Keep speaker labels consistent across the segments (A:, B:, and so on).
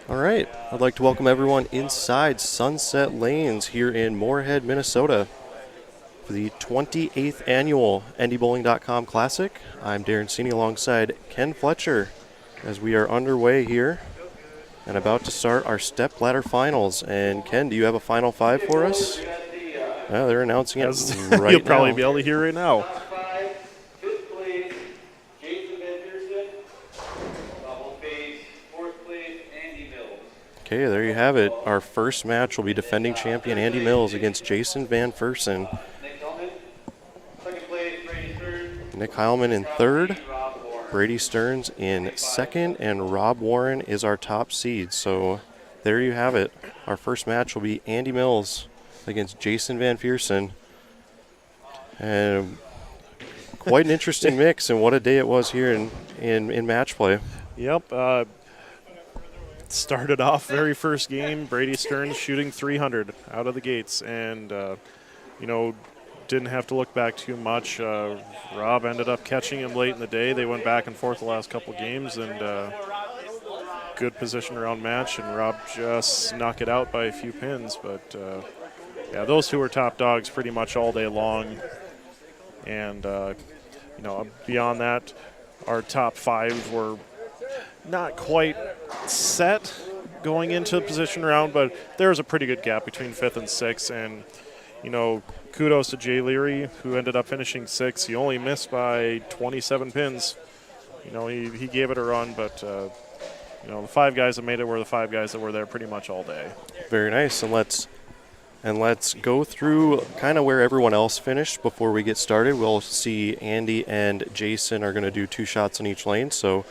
A: All right, I'd like to welcome everyone inside Sunset Lanes here in Moorhead, Minnesota for the 28th annual NDBowling.com Classic. I'm Darren Cini alongside Ken Fletcher as we are underway here and about to start our stepladder finals. And Ken, do you have a final five for us? Yeah, they're announcing it right
B: You'll
A: now.
B: probably be able to hear it now.
A: Okay, there you have it. Our first match will be defending champion Andy Mills against Jason Van Fersen. Nick Heilman in third, Brady Stearns in second, and Rob Warren is our top seed. So there you have it. Our first match will be Andy Mills against Jason Van Fersen. And quite an interesting mix, and what a day it was here in match play.
B: Yep. Started off very first game, Brady Stearns shooting 300 out of the gates, and didn't have to look back too much. Rob ended up catching him late in the day. They went back and forth the last couple games, and good position around match, and Rob just snuck it out by a few pins. But yeah, those two were top dogs pretty much all day long, and beyond that, our top five were not quite set going into the position round, but there's a pretty good gap between fifth and sixth. And, kudos to Jay Leary, who ended up finishing sixth. He only missed by 27 pins. He gave it a run, but, the five guys that made it were the five guys that were there pretty much all day.
A: Very nice. And let's go through kind of where everyone else finished before we get started. We'll see Andy and Jason are going to do two shots in each lane. So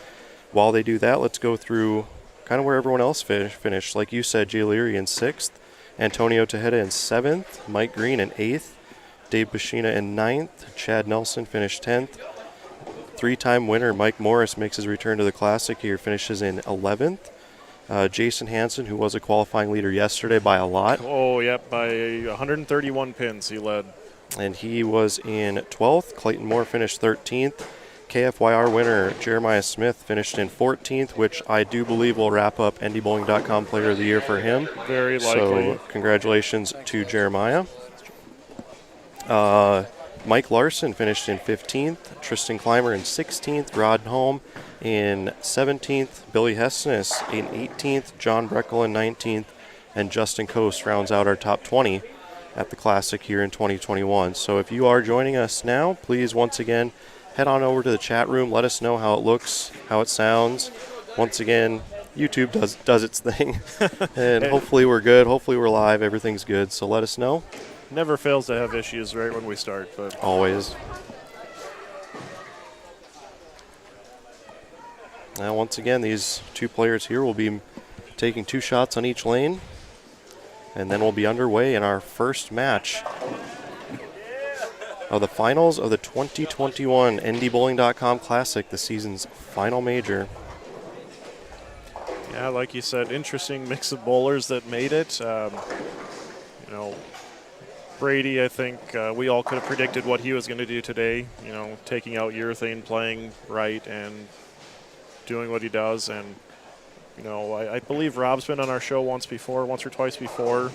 A: while they do that, let's go through kind of where everyone else finished. Like you said, Jay Leary in sixth, Antonio Tejeda in seventh, Mike Green in eighth, Dave Bashina in ninth, Chad Nelson finished 10th. Three-time winner Mike Morris makes his return to the Classic here, finishes in 11th. Jason Hansen, who was a qualifying leader yesterday by a lot.
B: Oh, yep, by 131 pins he led.
A: And he was in 12th. Clayton Moore finished 13th. KFYR winner Jeremiah Smith finished in 14th, which I do believe will wrap up NDBowling.com Player of the Year for him.
B: Very likely.
A: So congratulations to Jeremiah. Mike Larson finished in 15th. Tristan Clymer in 16th. Rod Holm in 17th. Billy Hessness in 18th. John Breckel in 19th. And Justin Coast rounds out our top 20 at the Classic here in 2021. So if you are joining us now, please once again head on over to the chat room. Let us know how it looks, how it sounds. Once again, YouTube does its thing. And hopefully we're good. Hopefully we're live. Everything's good. So let us know.
B: Never fails to have issues right when we start, but
A: always. Now once again, these two players here will be taking two shots on each lane. And then we'll be underway in our first match of the finals of the 2021 NDBowling.com Classic, the season's final major.
B: Yeah, like you said, interesting mix of bowlers that made it. Brady, I think we all could have predicted what he was going to do today, taking out urethane, playing right, and doing what he does. And, I believe Rob's been on our show once or twice before,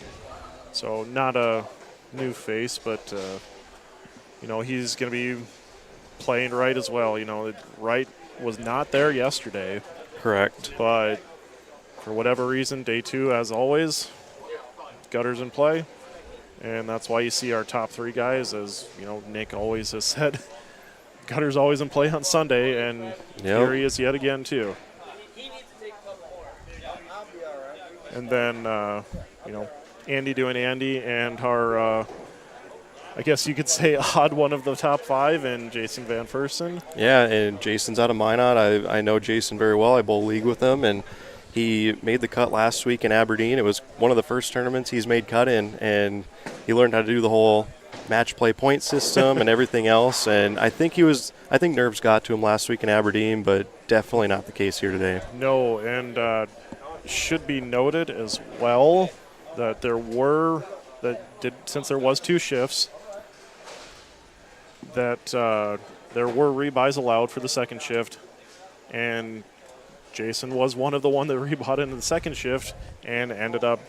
B: so not a new face, but he's going to be playing right as well. Right was not there yesterday.
A: Correct.
B: But for whatever reason, day two, as always, gutters in play. And that's why you see our top three guys, as Nick always has said, gutters always in play on Sunday, and here he is yet again too. And then, Andy doing Andy, and our I guess you could say odd one of the top five, and Jason Van Fersen.
A: Yeah, and Jason's out of Minot. I know Jason very well. I bowl league with him, and he made the cut last week in Aberdeen. It was one of the first tournaments he's made cut in, and he learned how to do the whole match play point system and everything else. And I think nerves got to him last week in Aberdeen, but definitely not the case here today.
B: No, and should be noted as well that since there was two shifts, that there were rebuys allowed for the second shift, and Jason was one of the one that rebought into the second shift and ended up,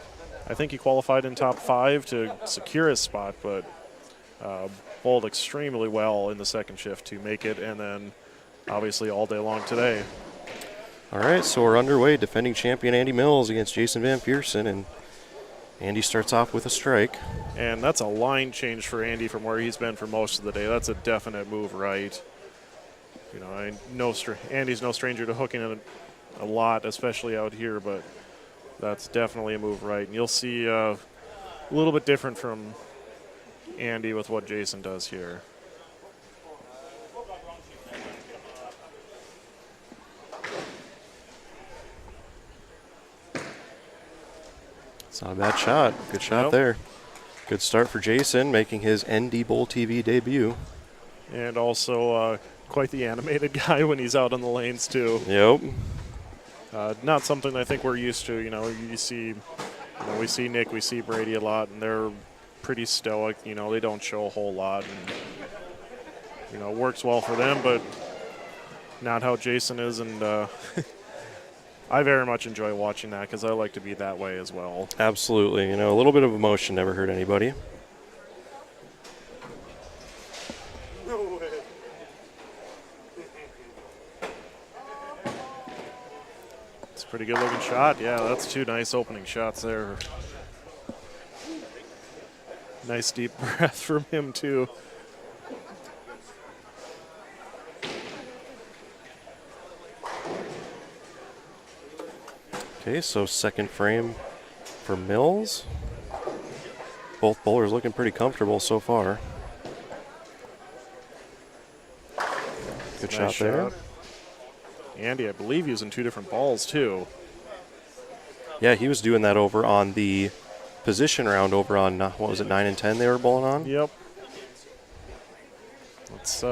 B: I think he qualified in top 5 to secure his spot, but bowled extremely well in the second shift to make it, and then obviously all day long today.
A: All right, so we're underway. Defending champion Andy Mills against Jason Van Pearson, and Andy starts off with a strike.
B: And that's a line change for Andy from where he's been for most of the day. That's a definite move right. You know, Andy's no stranger to hooking it a lot, especially out here, but that's definitely a move right. And you'll see a little bit different from Andy with what Jason does here.
A: It's not a bad shot. Good shot there. Good start for Jason, making his NDBowlTV debut.
B: And also quite the animated guy when he's out on the lanes, too.
A: Yep.
B: Not something I think we're used to. You know, we see Nick, we see Brady a lot, and they're pretty stoic. You know, they don't show a whole lot. And, you know, it works well for them, but not how Jason is. And I very much enjoy watching that because I like to be that way as well.
A: Absolutely. You know, a little bit of emotion never hurt anybody.
B: It's a pretty good looking shot. Yeah, that's 2 nice opening shots there. Nice deep breath from him, too.
A: Okay, so second frame for Mills. Both bowlers looking pretty comfortable so far. Good
B: Nice
A: shot there.
B: Andy, I believe, using 2 different balls, too.
A: Yeah, he was doing that over on the position round over on, what was it, 9 and 10 they were bowling on?
B: Yep. It's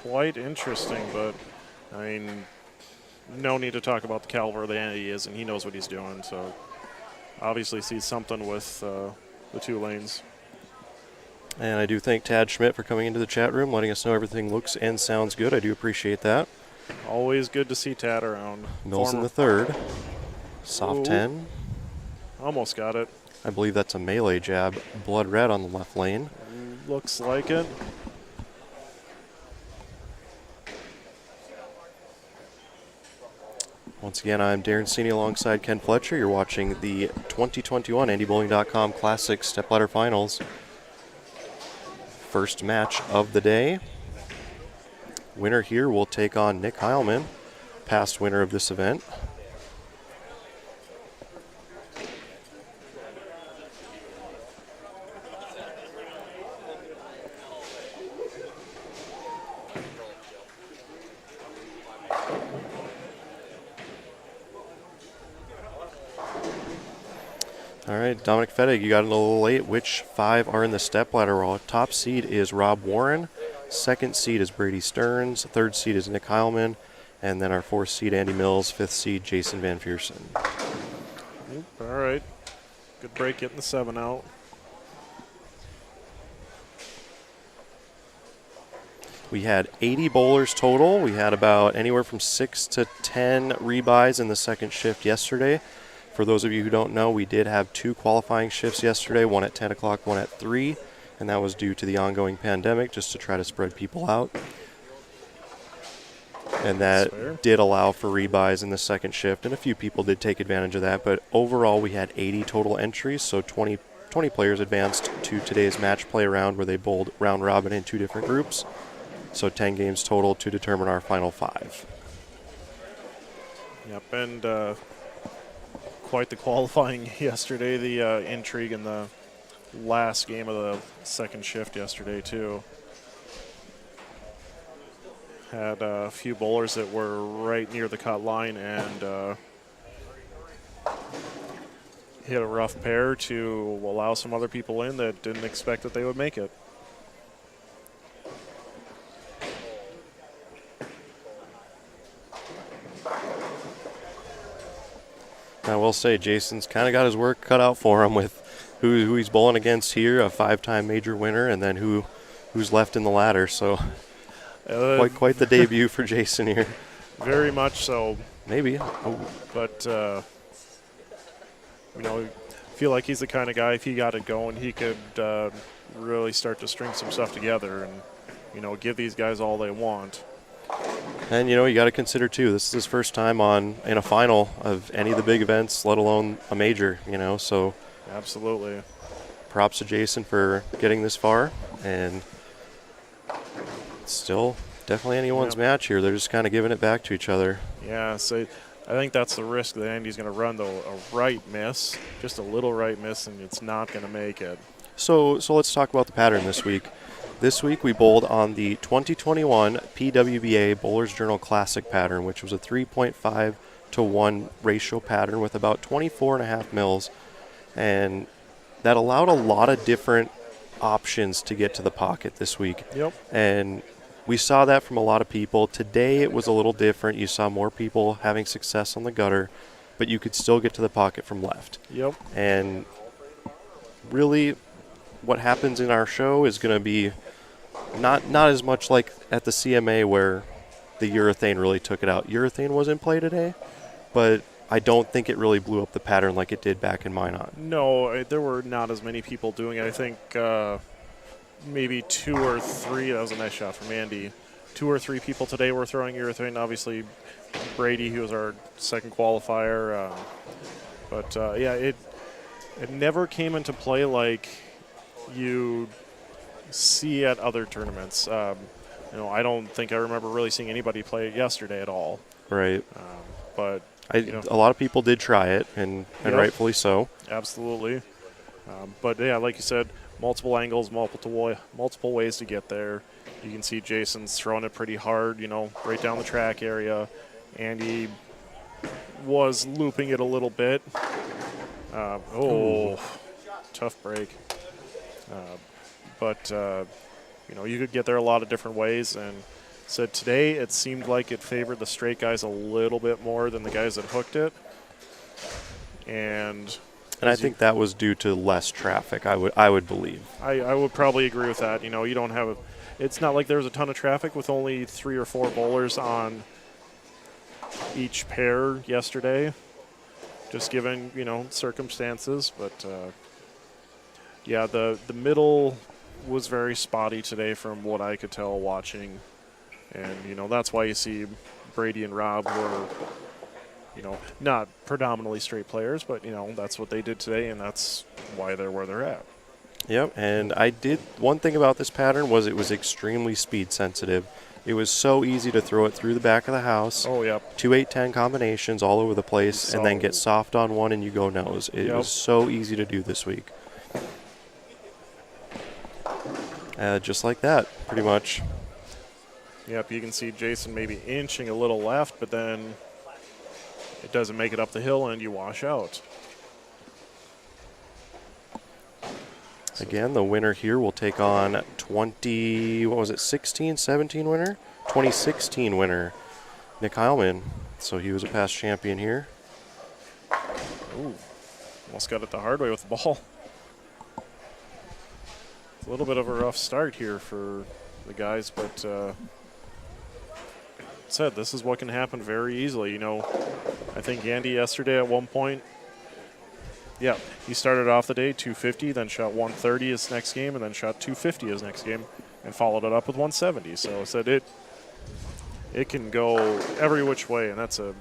B: quite interesting, but, I mean, no need to talk about the caliber that he is, and he knows what he's doing, so obviously sees something with the 2 lanes.
A: And I do thank Tad Schmidt for coming into the chat room, letting us know everything looks and sounds good. I do appreciate that.
B: Always good to see Tad around.
A: Mills in the third. Soft 10.
B: Almost got it.
A: I believe that's a melee jab. Blood red on the left lane.
B: Looks like it.
A: Once again, I'm Darren Sini alongside Ken Fletcher. You're watching the 2021 NDBowling.com Classic Stepladder Finals. First match of the day. Winner here will take on Nick Heilman, past winner of this event. All right, Dominic Fettig, you got a little late. Which 5 are in the stepladder roll? Top seed is Rob Warren. Second seed is Brady Stearns. Third seed is Nick Heilman. And then our 4th seed, Andy Mills. 5th seed, Jason Van Pearson.
B: All right. Good break getting the 7 out.
A: We had 80 bowlers total. We had about anywhere from 6 to 10 rebuys in the second shift yesterday. For those of you who don't know, we did have 2 qualifying shifts yesterday, one at 10 o'clock, one at 3, and that was due to the ongoing pandemic, just to try to spread people out. And that did allow for rebuys in the second shift, and a few people did take advantage of that, but overall we had 80 total entries, so 20 players advanced to today's match play round where they bowled round robin in 2 different groups, so 10 games total to determine our final 5.
B: Yep, and quite the qualifying yesterday, the intrigue in the last game of the second shift yesterday, too. Had a few bowlers that were right near the cut line and hit a rough pair to allow some other people in that didn't expect that they would make it.
A: I will say Jason's kind of got his work cut out for him with who he's bowling against here, a 5-time major winner, and then who's left in the ladder. So quite the debut for Jason here.
B: Very much so.
A: Maybe. Oh,
B: But, feel like he's the kind of guy, if he got it going, he could really start to string some stuff together and, give these guys all they want.
A: and you got to consider too. This is his first time in a final of any of the big events, let alone a major. So
B: Absolutely.
A: props to Jason for getting this far, and still definitely anyone's match here. They're just kind of giving it back to each other.
B: Yeah, so I think that's the risk that Andy's going to run, though. A right miss, just a little right miss, and it's not going to make it.
A: So let's talk about the pattern this week. This week we bowled on the 2021 PWBA Bowlers Journal Classic pattern, which was a 3.5 to 1 ratio pattern with about 24.5 mils, and that allowed a lot of different options to get to the pocket this week.
B: Yep.
A: And we saw that from a lot of people. Today it was a little different. You saw more people having success on the gutter, but you could still get to the pocket from left.
B: Yep.
A: And really what happens in our show is going to be not as much like at the CMA where the urethane really took it out. Urethane was in play today, but I don't think it really blew up the pattern like it did back in Minot.
B: No, there were not as many people doing it. I think maybe 2 or 3. That was a nice shot from Andy. 2 or 3 people today were throwing urethane. Obviously, Brady, who was our second qualifier. It never came into play like you see at other tournaments. I don't think I remember really seeing anybody play it yesterday at all.
A: Right.
B: But
A: a lot of people did try it, and rightfully so.
B: Absolutely. But yeah, like you said, multiple angles, multiple ways to get there. You can see Jason's throwing it pretty hard, right down the track area. Andy was looping it a little bit. Tough break. But you could get there a lot of different ways. And so today it seemed like it favored the straight guys a little bit more than the guys that hooked it. And
A: I think that was due to less traffic, I would believe.
B: I would probably agree with that. You don't have it's not like there's a ton of traffic with only 3 or 4 bowlers on each pair yesterday, just given, circumstances. But, the middle was very spotty today from what I could tell watching. And, that's why you see Brady and Rob were, not predominantly straight players, but, that's what they did today, and that's why they're where they're at.
A: Yep, and one thing about this pattern was it was extremely speed sensitive. It was so easy to throw it through the back of the house.
B: Oh, yep.
A: 2, 8, 10 combinations all over the place, and then get soft on one and you go nose. It was so easy to do this week. Just like that, pretty much.
B: Yep, you can see Jason maybe inching a little left, but then it doesn't make it up the hill and you wash out.
A: Again, the winner here will take on 17 winner? 2016 winner, Nick Heilman. So he was a past champion here.
B: Ooh, almost got it the hard way with the ball. It's a little bit of a rough start here for the guys, but this is what can happen very easily. I think Andy yesterday at one point, he started off the day 250, then shot 130 his next game, and then shot 250 his next game, and followed it up with 170. So I said it can go every which way, and that's a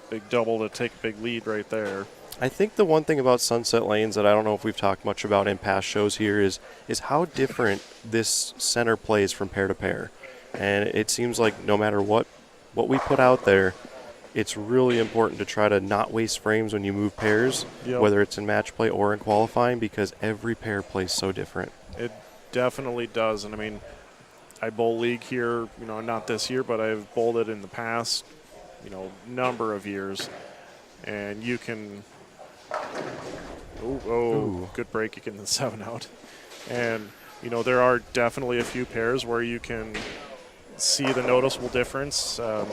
B: big double to take a big lead right there.
A: I think the one thing about Sunset Lanes that I don't know if we've talked much about in past shows here is how different this center plays from pair to pair. And it seems like no matter what we put out there, it's really important to try to not waste frames when you move pairs, whether it's in match play or in qualifying, because every pair plays so different.
B: It definitely does. And I mean, I bowl league here, not this year, but I've bowled it in the past, number of years. And you can, good break, you get the 7 out. And, there are definitely a few pairs where you can see the noticeable difference. The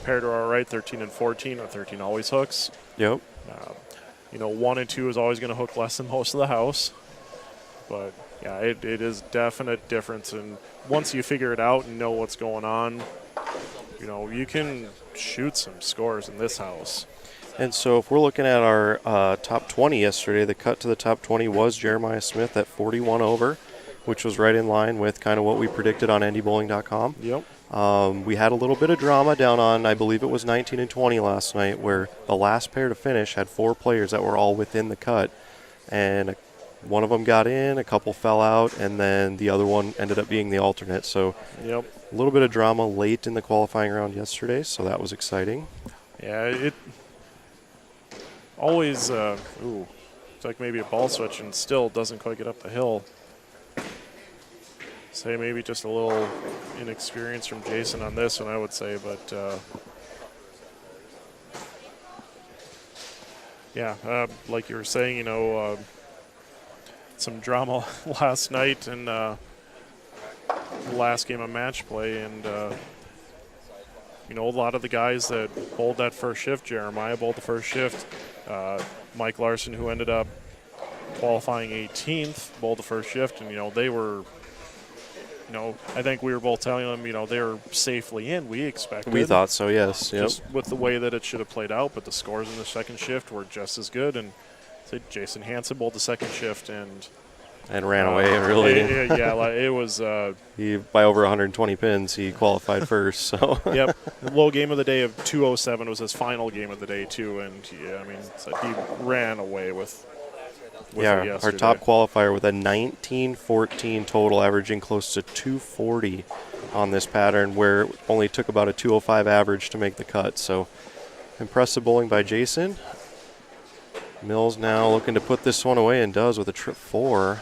B: pair to our right, 13 and 14, or 13 always hooks.
A: Yep.
B: 1 and 2 is always going to hook less than most of the house. But, it is definite difference. And once you figure it out and know what's going on, you know, you can shoot some scores in this house.
A: And so if we're looking at our top 20 yesterday, the cut to the top 20 was Jeremiah Smith at 41 over, which was right in line with kind of what we predicted on NDBowling.com.
B: Yep.
A: We had a little bit of drama down on, I believe it was 19 and 20 last night, where the last pair to finish had 4 players that were all within the cut. And one of them got in, a couple fell out, and then the other one ended up being the alternate. So
B: Yep.
A: a little bit of drama late in the qualifying round yesterday, so that was exciting.
B: Yeah, it always, it's like maybe a ball switch and still doesn't quite get up the hill. Say maybe just a little inexperience from Jason on this one, I would say, but yeah, like you were saying, you know, some drama last night in the last game of match play, and you know, a lot of the guys that bowled that first shift, Jeremiah bowled the first shift, Mike Larson, who ended up qualifying 18th, bowled the first shift, and you know, they were, you know, I think we were both telling them, you know, they were safely in, we expected.
A: We thought so, yes. Yep.
B: Just with the way that it should have played out, but the scores in the second shift were just as good, and so Jason Hansen bowled the second shift and
A: ran away, really.
B: It was
A: He, by over 120 pins, he qualified first. So
B: yep. The low game of the day of 207 was his final game of the day too, and yeah, I mean, so he ran away with it
A: our
B: yesterday.
A: top qualifier with a 19-14 total, averaging close to 240 on this pattern, where it only took about a 205 average to make the cut. So impressive bowling by Jason. Mills now looking to put this one away, and does with a trip 4.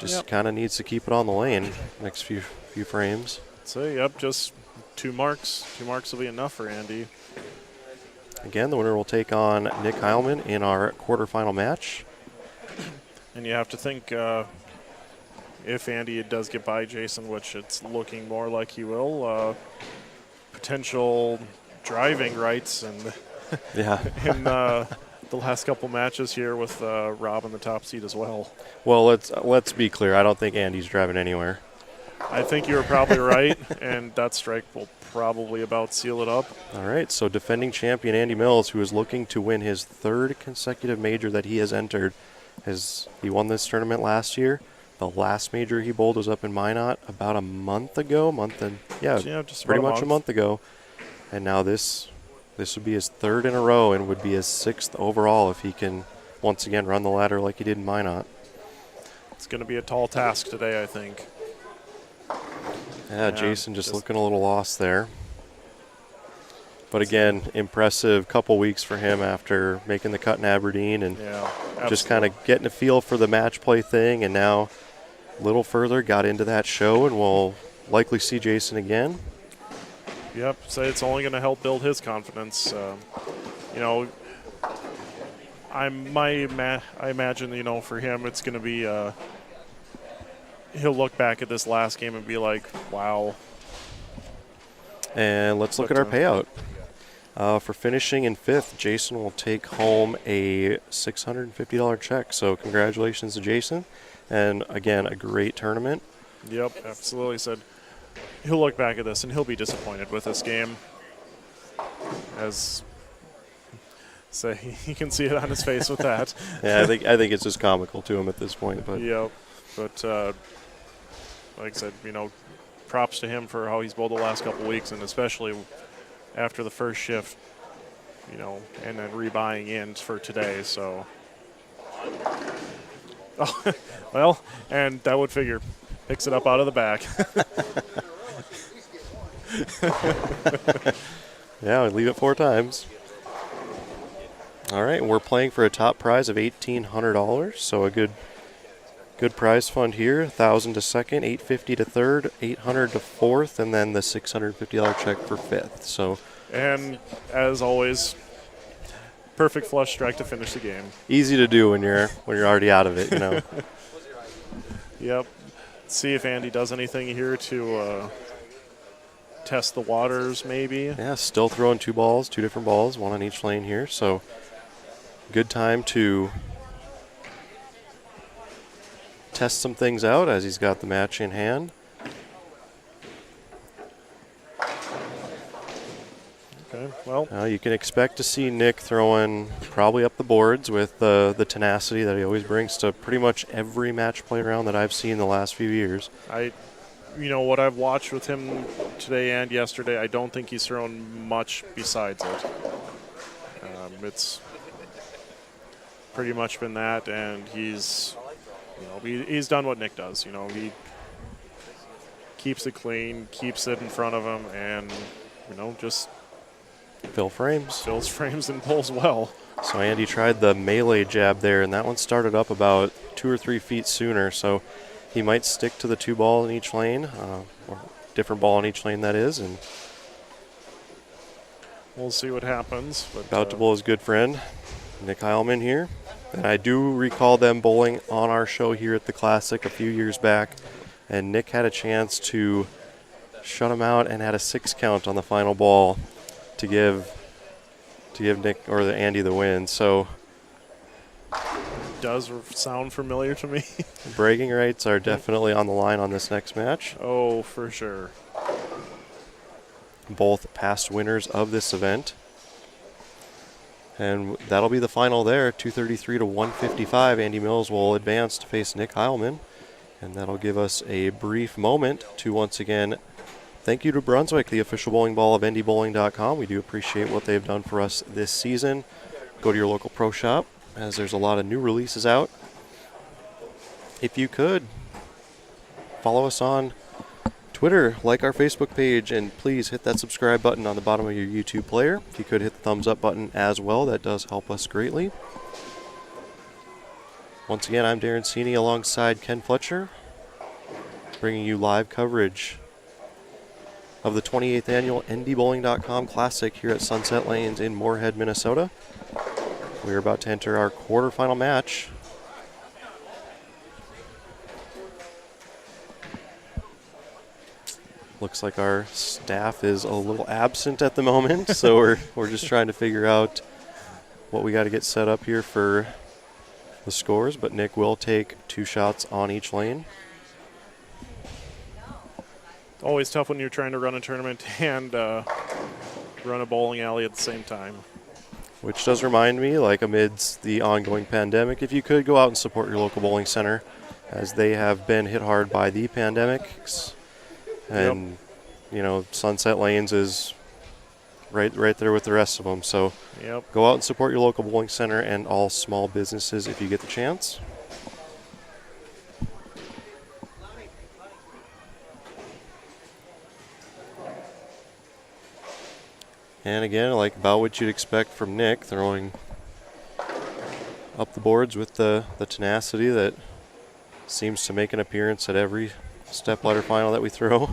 A: Just kind of needs to keep it on the lane next few frames.
B: So yep, just 2 marks. 2 marks will be enough for Andy.
A: Again, the winner will take on Nick Heilman in our quarterfinal match.
B: And you have to think if Andy does get by Jason, which it's looking more like he will, potential driving rights and in the last couple matches here with Rob in the top seat as well.
A: Well, let's be clear. I don't think Andy's driving anywhere.
B: I think you were probably right, and that strike will probably about seal it up.
A: All right, so defending champion Andy Mills, who is looking to win his 3rd consecutive major that he has entered, he won this tournament last year. The last major he bowled was up in Minot about a month ago,
B: just
A: pretty much a month ago. And now this would be his 3rd in a row and would be his 6th overall if he can once again run the ladder like he did in Minot.
B: It's going to be a tall task today, I think.
A: Yeah, Jason just looking a little lost there. But again, impressive couple weeks for him after making the cut in Aberdeen and just kind of getting a feel for the match play thing. And now a little further, got into that show, and we'll likely see Jason again.
B: Yep, so it's only going to help build his confidence. You know, I imagine, you know, for him it's going to be he'll look back at this last game and be like, wow.
A: And let's look at our payout. For finishing in 5th, Jason will take home a $650 check. So congratulations to Jason. And again, a great tournament.
B: Yep, absolutely. Said he'll look back at this and he'll be disappointed with this game. As say, you can see it on his face with that.
A: Yeah, I think it's just comical to him at this point. But
B: yep, but like I said, you know, props to him for how he's bowled the last couple weeks, and especially after the first shift, you know, and then rebuying in for today. So, well, and that would figure picks it up out of the back.
A: Yeah, we leave it 4 times. All right, we're playing for a top prize of $1,800, so a good prize fund here. $1,000 to second, $850 to third, $800 to fourth, and then the $650 check for 5th. So,
B: and as always, perfect flush strike to finish the game.
A: Easy to do when you're already out of it, you know.
B: Yep. See if Andy does anything here to test the waters, maybe.
A: Yeah, still throwing 2 different balls, 1 on each lane here. So, good time to test some things out as he's got the match in hand.
B: Okay, well,
A: You can expect to see Nick throwing probably up the boards with the tenacity that he always brings to pretty much every match play round that I've seen the last few years.
B: what I've watched with him today and yesterday, I don't think he's thrown much besides it. It's pretty much been that, and he's done what Nick does. He keeps it clean, keeps it in front of him, and just
A: Fill frames.
B: fills frames and pulls well.
A: So Andy tried the melee jab there, and that one started up about 2 or 3 feet sooner. So he might stick to the 2 ball in each lane, or different ball in each lane that is. And
B: We'll see what happens. But
A: about to bowl his good friend, Nick Heilman here. And I do recall them bowling on our show here at the Classic a few years back, and Nick had a chance to shut him out and had a 6 count on the final ball to give Nick or Andy the win. So
B: does sound familiar to me.
A: bragging rights are definitely on the line on this next match.
B: Oh, for sure.
A: Both past winners of this event. And that'll be the final there, 233 to 155. Andy Mills will advance to face Nick Heilman. And that'll give us a brief moment to once again thank you to Brunswick, the official bowling ball of NDBowling.com. We do appreciate what they've done for us this season. Go to your local pro shop, as there's a lot of new releases out. If you could, follow us on Twitter, like our Facebook page, and please hit that subscribe button on the bottom of your YouTube player. If you could hit the thumbs up button as well, that does help us greatly. Once again, I'm Darren Sini alongside Ken Fletcher, bringing you live coverage of the 28th annual NDBowling.com Classic here at Sunset Lanes in Moorhead, Minnesota. We're about to enter our quarterfinal match. Looks like our staff is a little absent at the moment, so we're just trying to figure out what we got to get set up here for the scores, but Nick will take 2 shots on each lane.
B: Always tough when you're trying to run a tournament and run a bowling alley at the same time.
A: Which does remind me, like amidst the ongoing pandemic, if you could go out and support your local bowling center, as they have been hit hard by the pandemic. And, Sunset Lanes is right there with the rest of them. So go out and support your local bowling center and all small businesses if you get the chance. And again, like about what you'd expect from Nick, throwing up the boards with the tenacity that seems to make an appearance at every stepladder final that we throw.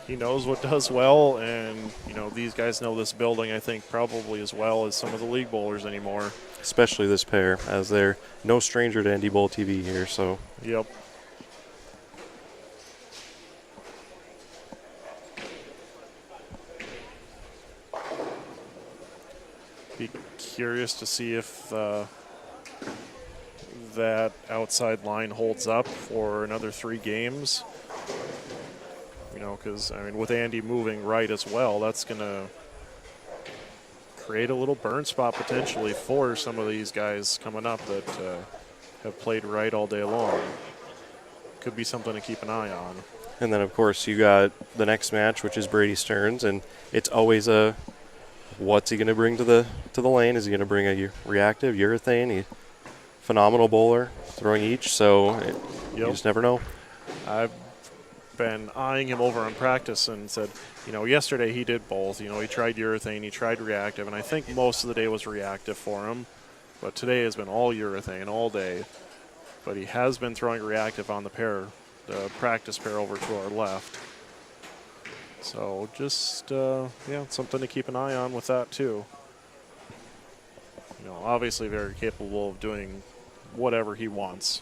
B: He knows what does well, and these guys know this building, I think, probably as well as some of the league bowlers anymore.
A: Especially this pair, as they're no stranger to NDBowlTV here. So
B: yep. Be curious to see if that outside line holds up for another 3 games. Because, with Andy moving right as well, that's going to create a little burn spot potentially for some of these guys coming up that have played right all day long. Could be something to keep an eye on.
A: And then, of course, you got the next match, which is Brady Stearns, and it's always a what's he going to bring to the lane? Is he going to bring a reactive, urethane? Phenomenal bowler, throwing each, so you just never know.
B: I've been eyeing him over on practice and said, yesterday he did both. He tried urethane, he tried reactive, and I think most of the day was reactive for him. But today has been all urethane all day. But he has been throwing reactive on the practice pair over to our left. So just, something to keep an eye on with that too. Obviously very capable of doing whatever he wants.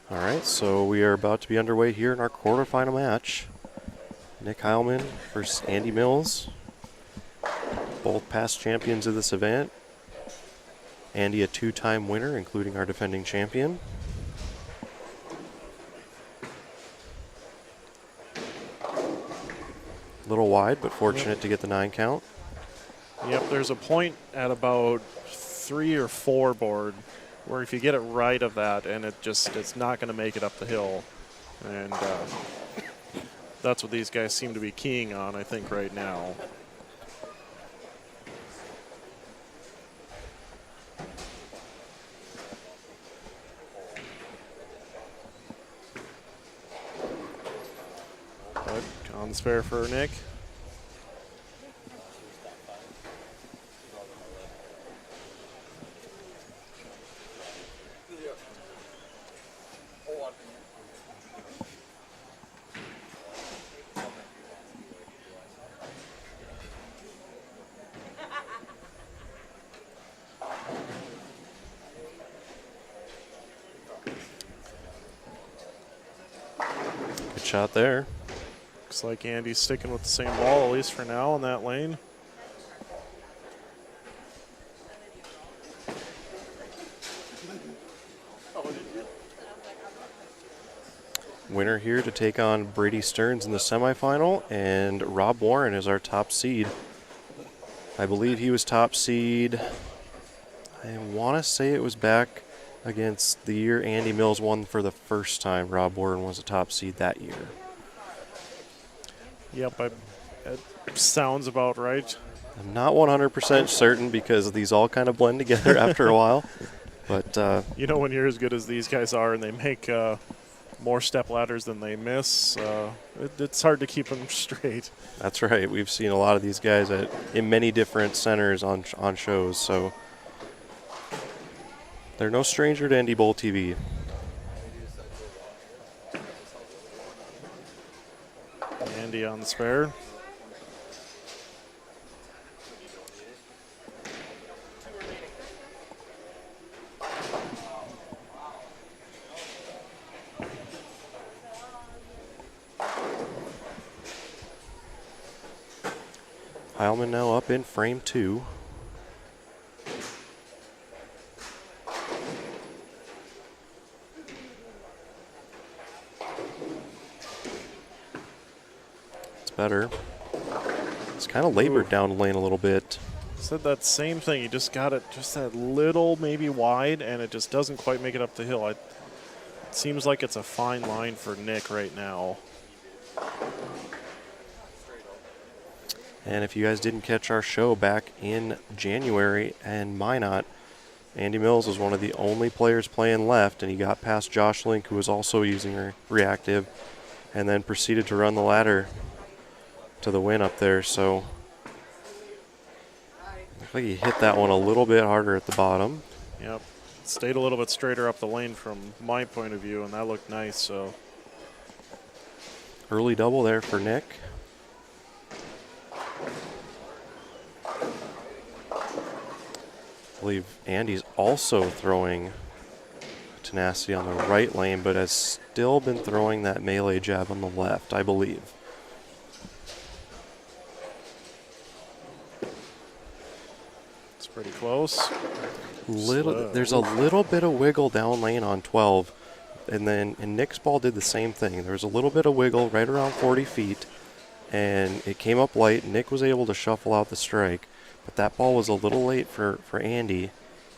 A: All right, so we are about to be underway here in our quarterfinal match. Nick Heilman versus Andy Mills. Both past champions of this event. Andy, a 2-time winner, including our defending champion. A little wide, but fortunate to get the 9 count.
B: Yep, there's a point at about 3 or 4 board where if you get it right of that, and it's not going to make it up the hill. And that's what these guys seem to be keying on, I think, right now. But on the spare for Nick.
A: Good shot there.
B: Looks like Andy's sticking with the same ball, at least for now, in that lane.
A: Winner here to take on Brady Stearns in the semifinal, and Rob Warren is our top seed. I believe he was top seed, I want to say it was back against the year Andy Mills won for the first time. Rob Warren was a top seed that year.
B: Yep, it sounds about right.
A: I'm not 100% certain because these all kind of blend together after a while. But
B: you know, when you're as good as these guys are and they make more step ladders than they miss, it's hard to keep them straight.
A: That's right. We've seen a lot of these guys in many different centers on shows, so they're no stranger to NDBowlTV.
B: Andy on the spare.
A: Heilman now up in frame 2. It's better. It's kind of labored down the lane a little bit.
B: Said that same thing. You just got it just that little maybe wide, and it just doesn't quite make it up the hill. It seems like it's a fine line for Nick right now.
A: And if you guys didn't catch our show back in January and Minot, Andy Mills was one of the only players playing left, and he got past Josh Link, who was also using reactive, and then proceeded to run the ladder to the win up there. So looks like he hit that one a little bit harder at the bottom.
B: Yep. Stayed a little bit straighter up the lane from my point of view, and that looked nice. So
A: early double there for Nick. I believe Andy's also throwing tenacity on the right lane, but has still been throwing that melee jab on the left, I believe.
B: it's pretty close.
A: There's a little bit of wiggle down lane on 12, and Nick's ball did the same thing. There was a little bit of wiggle right around 40 feet, and it came up light. Nick was able to shuffle out the strike, but that ball was a little late for Andy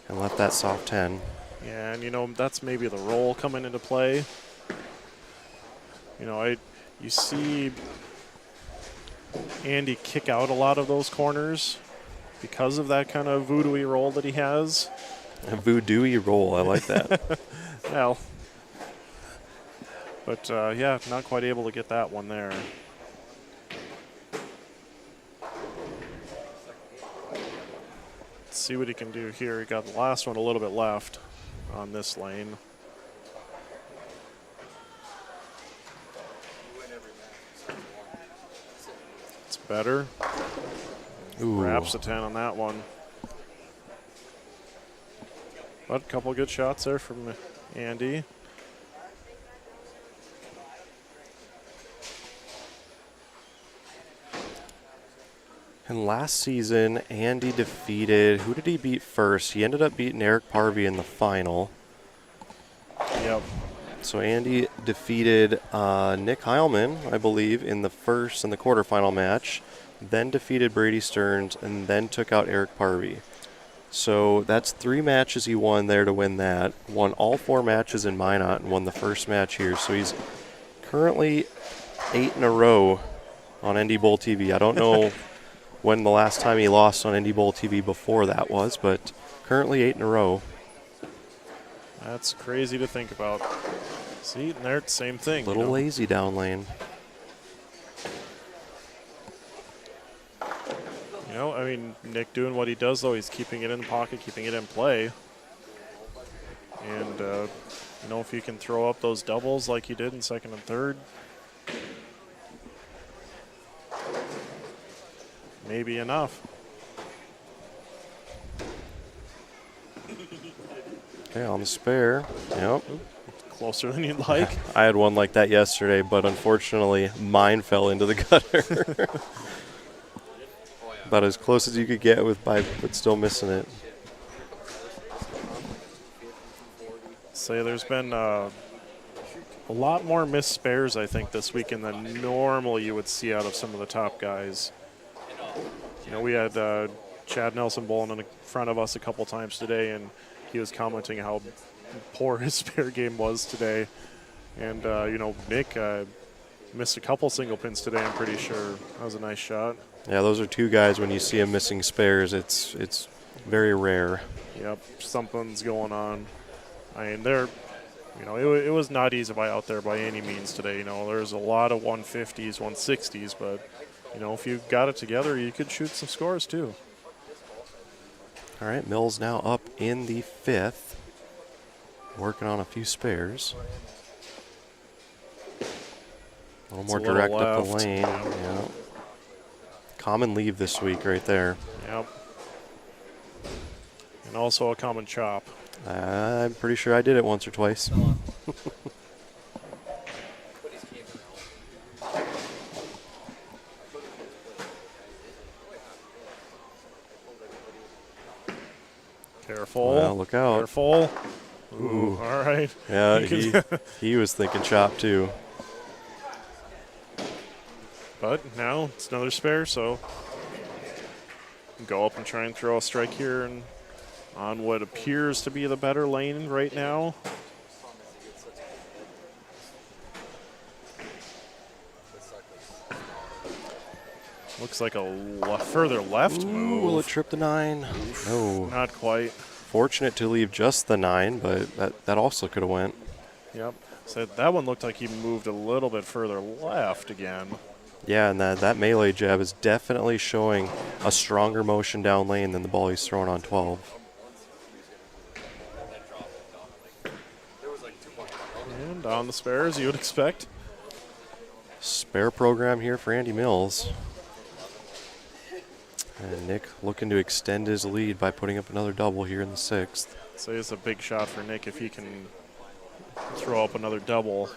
A: and left that soft 10.
B: Yeah, and you know, that's maybe the roll coming into play. You know, you see Andy kick out a lot of those corners because of that kind of voodoo-y roll that he has.
A: A voodoo-y roll, I like that.
B: Well, but yeah, not quite able to get that one there. Let's see what he can do here. He got the last one a little bit left on this lane. It's better.
A: Ooh.
B: Wraps a 10 on that one. But a couple good shots there from Andy.
A: And last season, Andy defeated, who did he beat first? He ended up beating Eric Parvey in the final.
B: Yep.
A: So Andy defeated Nick Heilman, I believe, in the quarterfinal match, then defeated Brady Stearns, and then took out Eric Parvey. So that's 3 matches he won there to win that. Won all 4 matches in Minot and won the first match here. So he's currently 8 in a row on NDBowlTV. I don't know when the last time he lost on NDBowlTV before that was, but currently 8 in a row.
B: That's crazy to think about. See, and there, same thing.
A: Little lazy down lane.
B: You know, I mean, Nick doing what he does, though. He's keeping it in the pocket, keeping it in play. And, you know, if you can throw up those doubles like he did in second and third, maybe enough.
A: Okay, on the spare. Yep.
B: Closer than you'd like.
A: I had one like that yesterday, but unfortunately mine fell into the gutter. About as close as you could get but still missing it.
B: Say there's been a lot more missed spares, I think, this weekend than normally you would see out of some of the top guys. You know, we had Chad Nelson bowling in front of us a couple times today, and he was commenting how poor his spare game was today. And, you know, Nick missed a couple single pins today, I'm pretty sure. That was a nice shot.
A: Yeah, those are 2 guys when you see them missing spares. It's very rare.
B: Yep, something's going on. I mean, you know, it was not easy out there by any means today. You know, there's a lot of 150s, 160s, but, you know, if you got it together, you could shoot some scores too.
A: All right, Mills now up in the 5th, working on a few spares. A little more direct up the lane. Yeah. Common leave this week right there.
B: Yep. And also a common chop.
A: I'm pretty sure I did it once or twice.
B: Careful.
A: Well, look out.
B: Careful. Ooh. All right.
A: Yeah, he was thinking chop too.
B: But now it's another spare, so go up and try and throw a strike here and on what appears to be the better lane right now. Looks like a further left move.
A: Will it trip the 9? No.
B: Not quite.
A: Fortunate to leave just the 9, but that also could have went.
B: Yep. So that one looked like he moved a little bit further left again.
A: Yeah, and that melee jab is definitely showing a stronger motion down lane than the ball he's throwing on 12.
B: And on the spares, you would expect.
A: Spare program here for Andy Mills. And Nick looking to extend his lead by putting up another double here in the 6th.
B: So it's a big shot for Nick if he can throw up another double.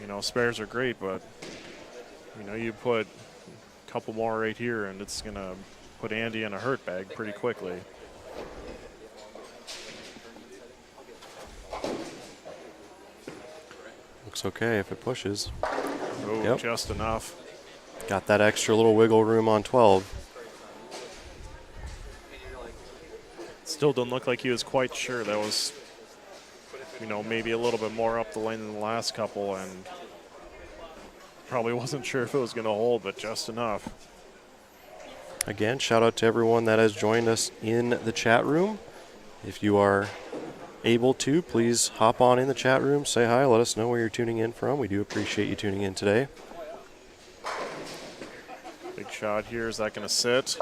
B: You know, spares are great, but, you know, you put a couple more right here and it's going to put Andy in a hurt bag pretty quickly.
A: Looks okay if it pushes.
B: Oh,
A: Yep.
B: Just enough.
A: Got that extra little wiggle room on 12.
B: Still didn't look like he was quite sure. That was, you know, maybe a little bit more up the lane than the last couple, and probably wasn't sure if it was going to hold, but just enough.
A: Again, shout out to everyone that has joined us in the chat room. If you are able to, please hop on in the chat room, say hi, let us know where you're tuning in from. We do appreciate you tuning in today.
B: Big shot here. Is that going to sit?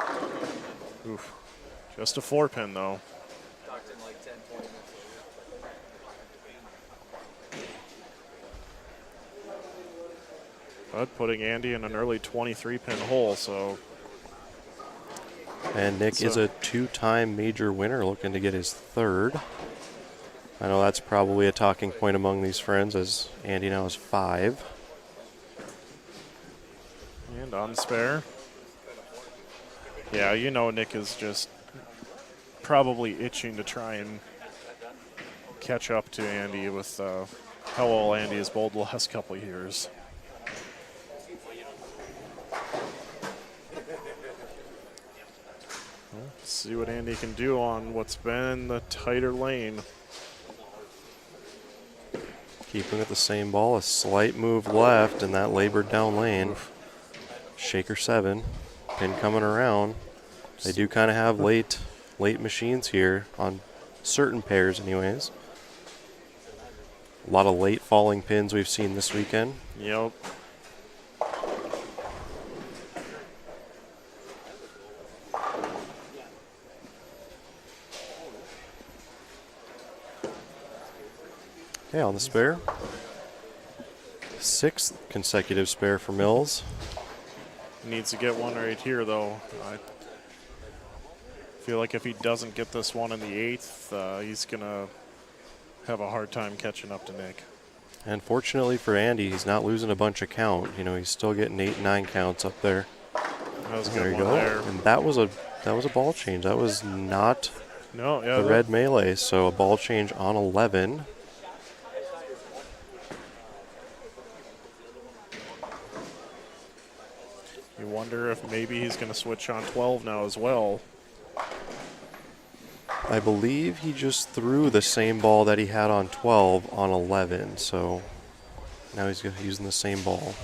B: Oof. Just a 4-pin, though. But putting Andy in an early 23-pin hole, so.
A: And Nick is a 2-time major winner looking to get his 3rd. I know that's probably a talking point among these friends as Andy now is 5.
B: And on spare. Yeah, you know Nick is just probably itching to try and catch up to Andy with how well Andy has bowled the last couple of years. Let's see what Andy can do on what's been the tighter lane.
A: Keeping it the same ball, a slight move left, and that labored down lane.
B: Oof.
A: Shaker 7, pin coming around. They do kind of have late machines here on certain pairs anyways. A lot of late falling pins we've seen this weekend.
B: Yep.
A: Okay, on the spare. 6th consecutive spare for Mills.
B: Needs to get one right here, though. I feel like if he doesn't get this one in the 8th, he's going to have a hard time catching up to Nick.
A: And fortunately for Andy, he's not losing a bunch of count. You know, he's still getting 8 and 9 counts up there.
B: That was a
A: There
B: good
A: you
B: one
A: go.
B: there.
A: And that was a ball change. That was not
B: The
A: red melee. So a ball change on 11.
B: You wonder if maybe he's going to switch on 12 now as well.
A: I believe he just threw the same ball that he had on 12 on 11. So now he's using the same ball.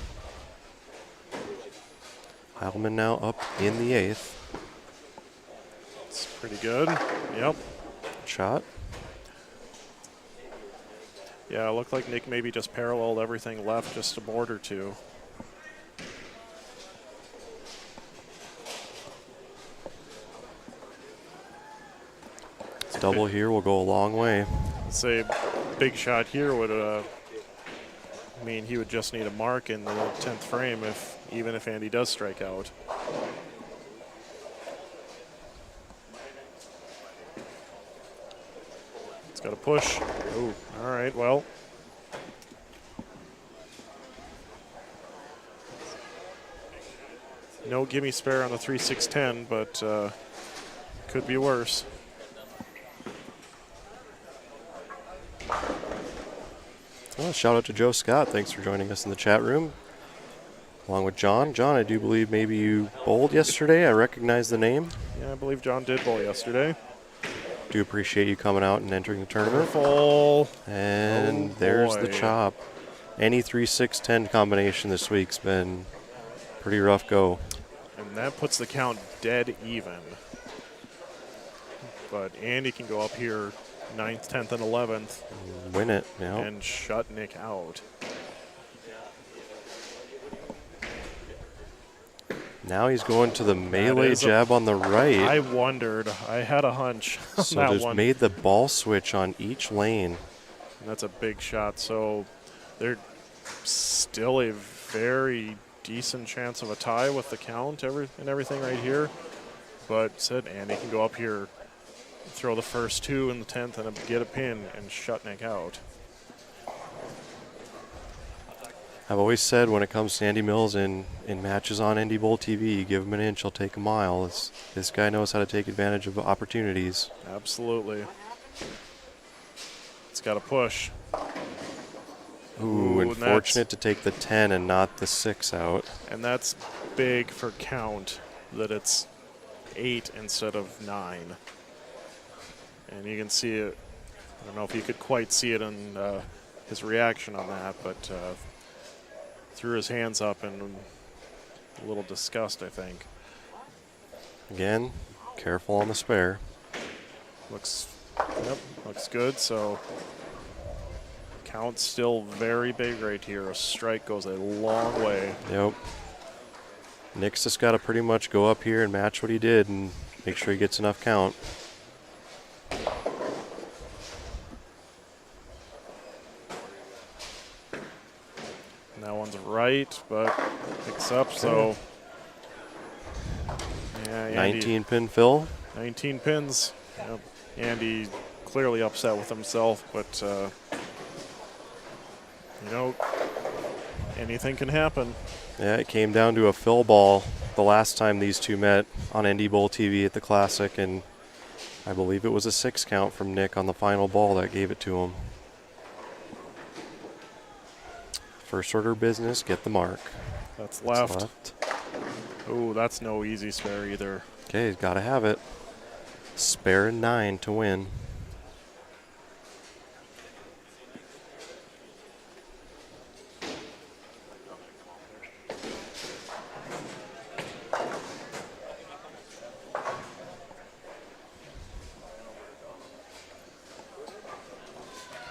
A: Heilman now up in the 8th.
B: It's pretty good. Yep.
A: Shot.
B: Yeah, it looked like Nick maybe just paralleled everything left just a board or two.
A: Double here will go a long way.
B: Let's say big shot here would mean he would just need a mark in the 10th frame even if Andy does strike out. It's got to push. Oh, all right, well. No gimme spare on the 3-6-10, but could be worse.
A: Well, shout out to Joe Scott. Thanks for joining us in the chat room. Along with John. John, I do believe maybe you bowled yesterday. I recognize the name.
B: Yeah, I believe John did bowl yesterday.
A: Do appreciate you coming out and entering the tournament.
B: Careful.
A: And there's the
B: boy.
A: chop. Any 3-6-10 combination this week's been pretty rough go.
B: And that puts the count dead even. But Andy can go up here 9th, 10th, and 11th
A: Win it, yeah.
B: and shut Nick out.
A: Now he's going to the melee jab on the right.
B: I wondered. I had a hunch on
A: So
B: that
A: just
B: one.
A: made the ball switch on each lane.
B: And that's a big shot. So there's still a very decent chance of a tie with the count and everything right here. But said Andy can go up here, throw the first 2 in the 10th, and get a pin and shut Nick out.
A: I've always said when it comes to Andy Mills in matches on NDBowlTV, give him an inch, he'll take a mile. This guy knows how to take advantage of opportunities.
B: Absolutely. It's got to push.
A: Ooh,
B: and
A: unfortunate to take the 10 and not the 6 out.
B: And that's big for count, that it's 8 instead of 9. And you can see it. I don't know if you could quite see it in his reaction on that, but threw his hands up in a little disgust, I think.
A: Again, careful on the spare.
B: Looks good. So count's still very big right here. A strike goes a long way.
A: Yep. Nick's just got to pretty much go up here and match what he did and make sure he gets enough count.
B: And that one's right, but picks up. So yeah, Andy,
A: 19 pin fill.
B: 19 pins. Yep. Andy clearly upset with himself, but anything can happen.
A: Yeah, it came down to a fill ball the last time these two met on NDBowlTV at the Classic, and I believe it was a 6 count from Nick on the final ball that gave it to him. First order of business, get the mark.
B: That's left. Oh, that's no easy spare either.
A: Okay, he's got to have it. Spare 9 to win.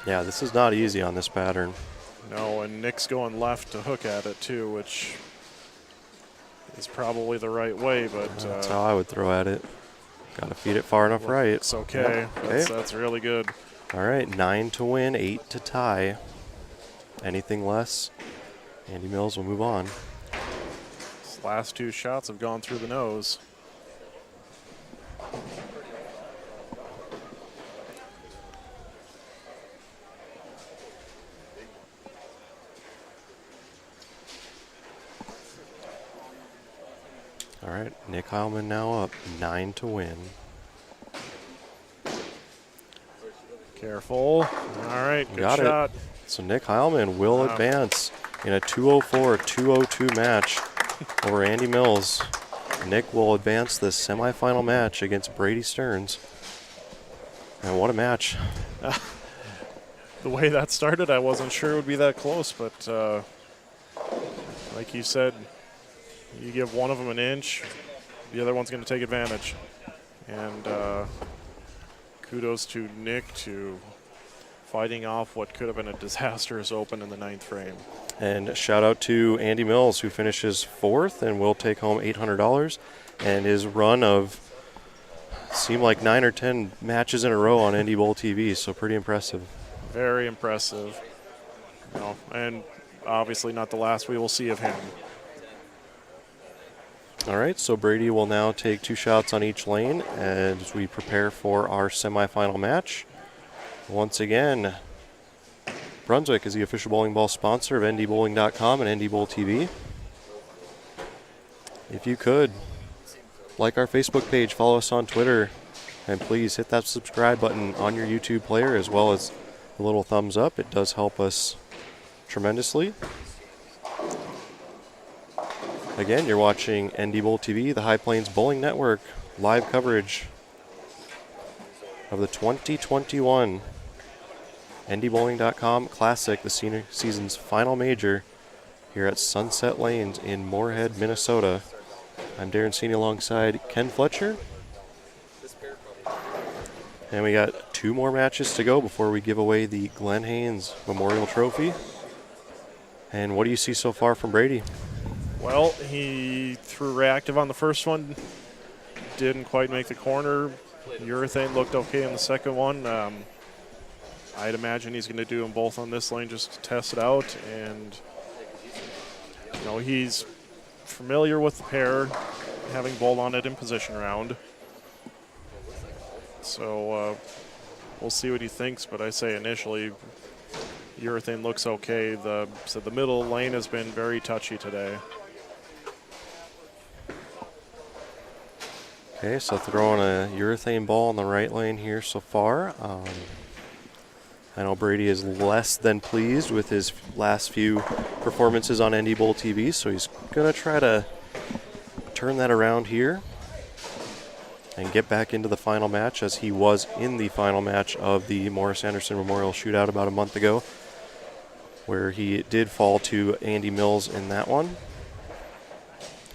A: Yeah, this is not easy on this pattern.
B: No, and Nick's going left to hook at it too, which is probably the right way, but
A: that's how I would throw at it. Got to feed it far enough right.
B: It's okay.
A: Yep. Okay.
B: That's really good.
A: All right, 9 to win, 8 to tie. Anything less, Andy Mills will move on.
B: His last 2 shots have gone through the nose.
A: All right, Nick Heilman now up, 9 to win.
B: Careful. All right, good
A: Got
B: shot.
A: it. So Nick Heilman will advance in a 204-202 match over Andy Mills. Nick will advance the semifinal match against Brady Stearns. And what a match.
B: The way that started, I wasn't sure it would be that close, but like you said, you give one of them an inch, the other one's going to take advantage. And kudos to Nick to fighting off what could have been a disastrous open in the 9th frame.
A: And shout out to Andy Mills, who finishes 4th and will take home $800. And his run of seemed like 9 or 10 matches in a row on NDBowlTV, so pretty impressive.
B: Very impressive. No, and obviously not the last we will see of him.
A: All right, so Brady will now take 2 shots on each lane as we prepare for our semifinal match. Once again, Brunswick is the official bowling ball sponsor of NDBowling.com and NDBowlTV. If you could, like our Facebook page, follow us on Twitter, and please hit that subscribe button on your YouTube player as well as the little thumbs up. It does help us tremendously. Again, you're watching NDBowlTV, the High Plains Bowling Network, live coverage of the 2021 NDBowling.com Classic, the senior season's final major, here at Sunset Lanes in Moorhead, Minnesota. I'm Darren Seeney alongside Ken Fletcher. And we got 2 more matches to go before we give away the Glenn Haynes Memorial Trophy. And what do you see so far from Brady?
B: Well, he threw reactive on the first one, didn't quite make the corner. Urethane looked okay in the second one. I'd imagine he's going to do them both on this lane just to test it out. And, you know, he's familiar with the pair, having bowled on it in position round. So we'll see what he thinks, but I say initially, Urethane looks okay. The middle lane has been very touchy today.
A: Okay, so throwing a urethane ball in the right lane here so far. I know Brady is less than pleased with his last few performances on NDBowlTV, so he's going to try to turn that around here and get back into the final match, as he was in the final match of the Morris Anderson Memorial Shootout about a month ago, where he did fall to Andy Mills in that one.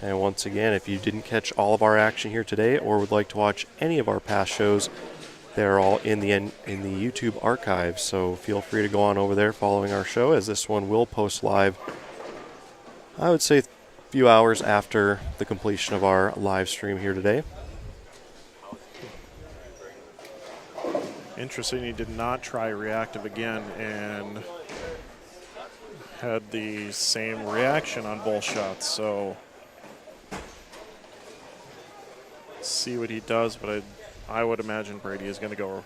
A: And once again, if you didn't catch all of our action here today or would like to watch any of our past shows, they're all in the YouTube archives. So feel free to go on over there following our show, as this one will post live, I would say, a few hours after the completion of our live stream here today.
B: Interesting, he did not try reactive again and had the same reaction on both shots. So see what he does, but I would imagine Brady is going to go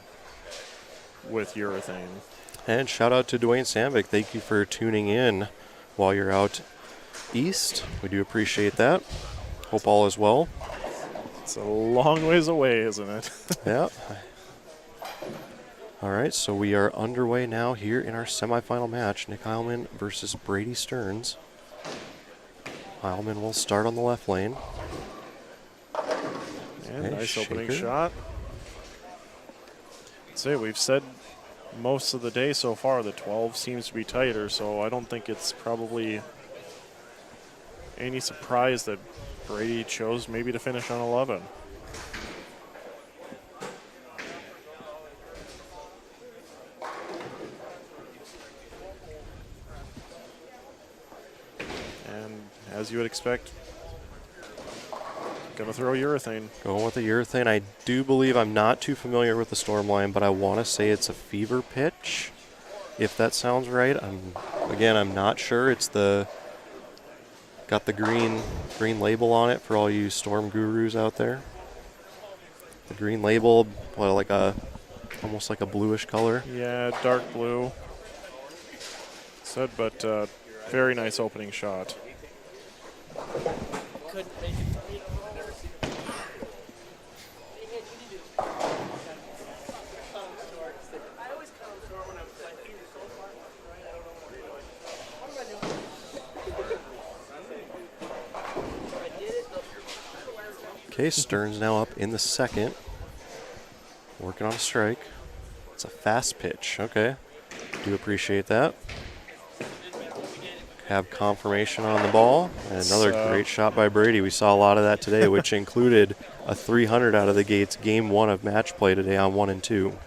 B: with urethane.
A: And shout out to Dwayne Sandvik. Thank you for tuning in while you're out east. We do appreciate that. Hope all is well.
B: It's a long ways away, isn't it?
A: Yeah. All right, so we are underway now here in our semifinal match. Nick Heilman versus Brady Stearns. Heilman will start on the left lane.
B: And
A: Okay,
B: nice opening
A: shaker.
B: shot. Say we've said most of the day so far the 12 seems to be tighter, so I don't think it's probably any surprise that Brady chose maybe to finish on 11. And as you would expect, gonna throw urethane.
A: Going with the urethane. I do believe, I'm not too familiar with the storm line, but I want to say it's a fever pitch, if that sounds right. I'm not sure. It's got the green label on it for all you storm gurus out there. The green label, almost like a bluish color.
B: Yeah, dark blue. Said, but very nice opening shot.
A: Okay, Stearns now up in the second. Working on a strike. It's a fast pitch. Okay. Do appreciate that. Have confirmation on the ball. And another great shot by Brady. We saw a lot of that today, which included a 300 out of the gates, game one of match play today on 1 and 2.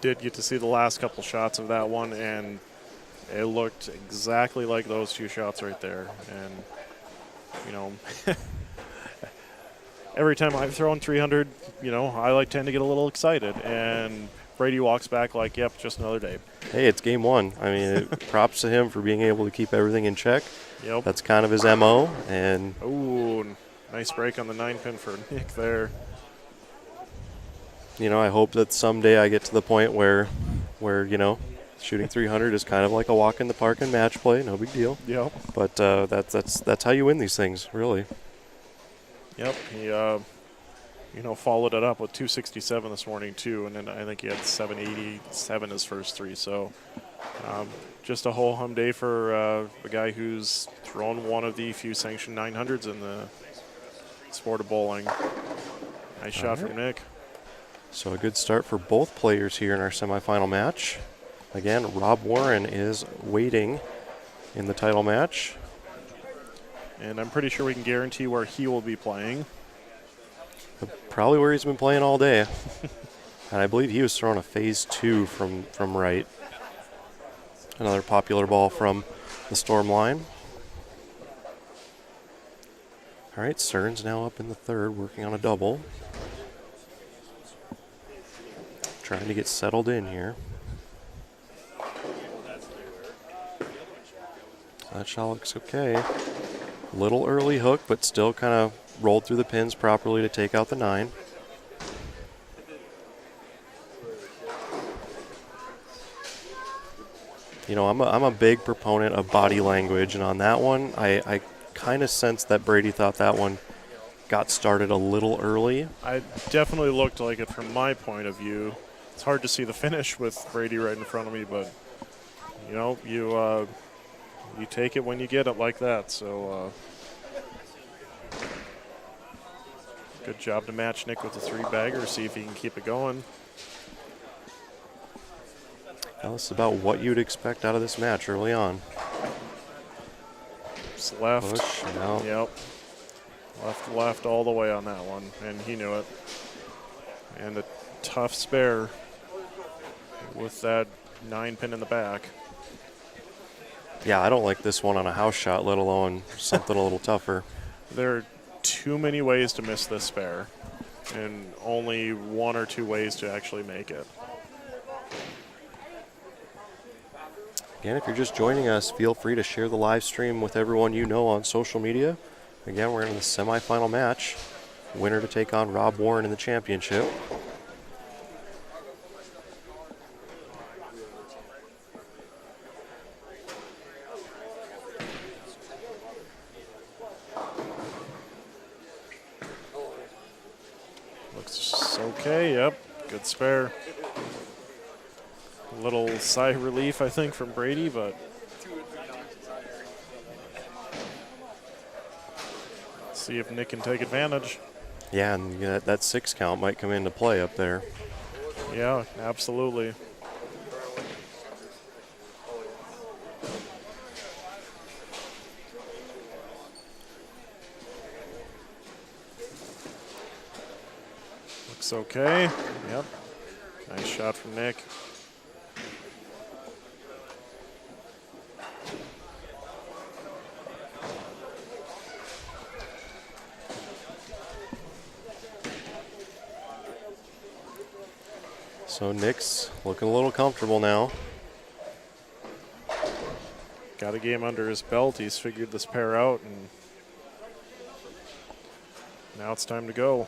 B: Did get to see the last couple shots of that one, and it looked exactly like those two shots right there. And, you know, every time I've thrown 300, I tend to get a little excited. And Brady walks back like, yep, just another day.
A: Hey, it's game one. I mean, props to him for being able to keep everything in check.
B: Yep.
A: That's kind of his MO. And
B: ooh, nice break on the 9-pin for Nick there.
A: I hope that someday I get to the point where shooting 300 is kind of like a walk in the park in match play. No big deal.
B: Yep.
A: But that's how you win these things, really.
B: Yep. He, followed it up with 267 this morning too, and then I think he had 787 his first three. So just a whole hum day for a guy who's thrown one of the few sanctioned 900s in the sport of bowling. Nice shot from Nick.
A: So a good start for both players here in our semifinal match. Again, Rob Warren is waiting in the title match.
B: And I'm pretty sure we can guarantee where he will be playing.
A: Probably where he's been playing all day. And I believe he was throwing a phase 2 from right. Another popular ball from the storm line. All right, Stearns now up in the third, working on a double. Trying to get settled in here. That shot looks okay. Little early hook, but still kind of rolled through the pins properly to take out the 9. I'm a big proponent of body language, and on that one, I kind of sensed that Brady thought that one got started a little early.
B: I definitely looked like it from my point of view. It's hard to see the finish with Brady right in front of me, but you take it when you get it like that. So good job to match Nick with the 3-bagger, see if he can keep it going.
A: Well, this is about what you'd expect out of this match early on.
B: Just left.
A: Push, no.
B: Yep. Left all the way on that one, and he knew it. And a tough spare with that 9-pin in the back.
A: Yeah, I don't like this one on a house shot, let alone something a little tougher.
B: There are too many ways to miss this spare, and only 1 or 2 ways to actually make it.
A: Again, if you're just joining us, feel free to share the live stream with everyone you know on social media. Again, we're in the semifinal match. Winner to take on Rob Warren in the championship.
B: okay. Yep, good spare. A little sigh of relief, I think, from Brady, but see if Nick can take advantage.
A: Yeah, and that 6 count might come into play up there.
B: Yeah, absolutely. Looks okay. Yep. Nice shot from Nick.
A: So Nick's looking a little comfortable now.
B: Got a game under his belt. He's figured this pair out, and now it's time to go.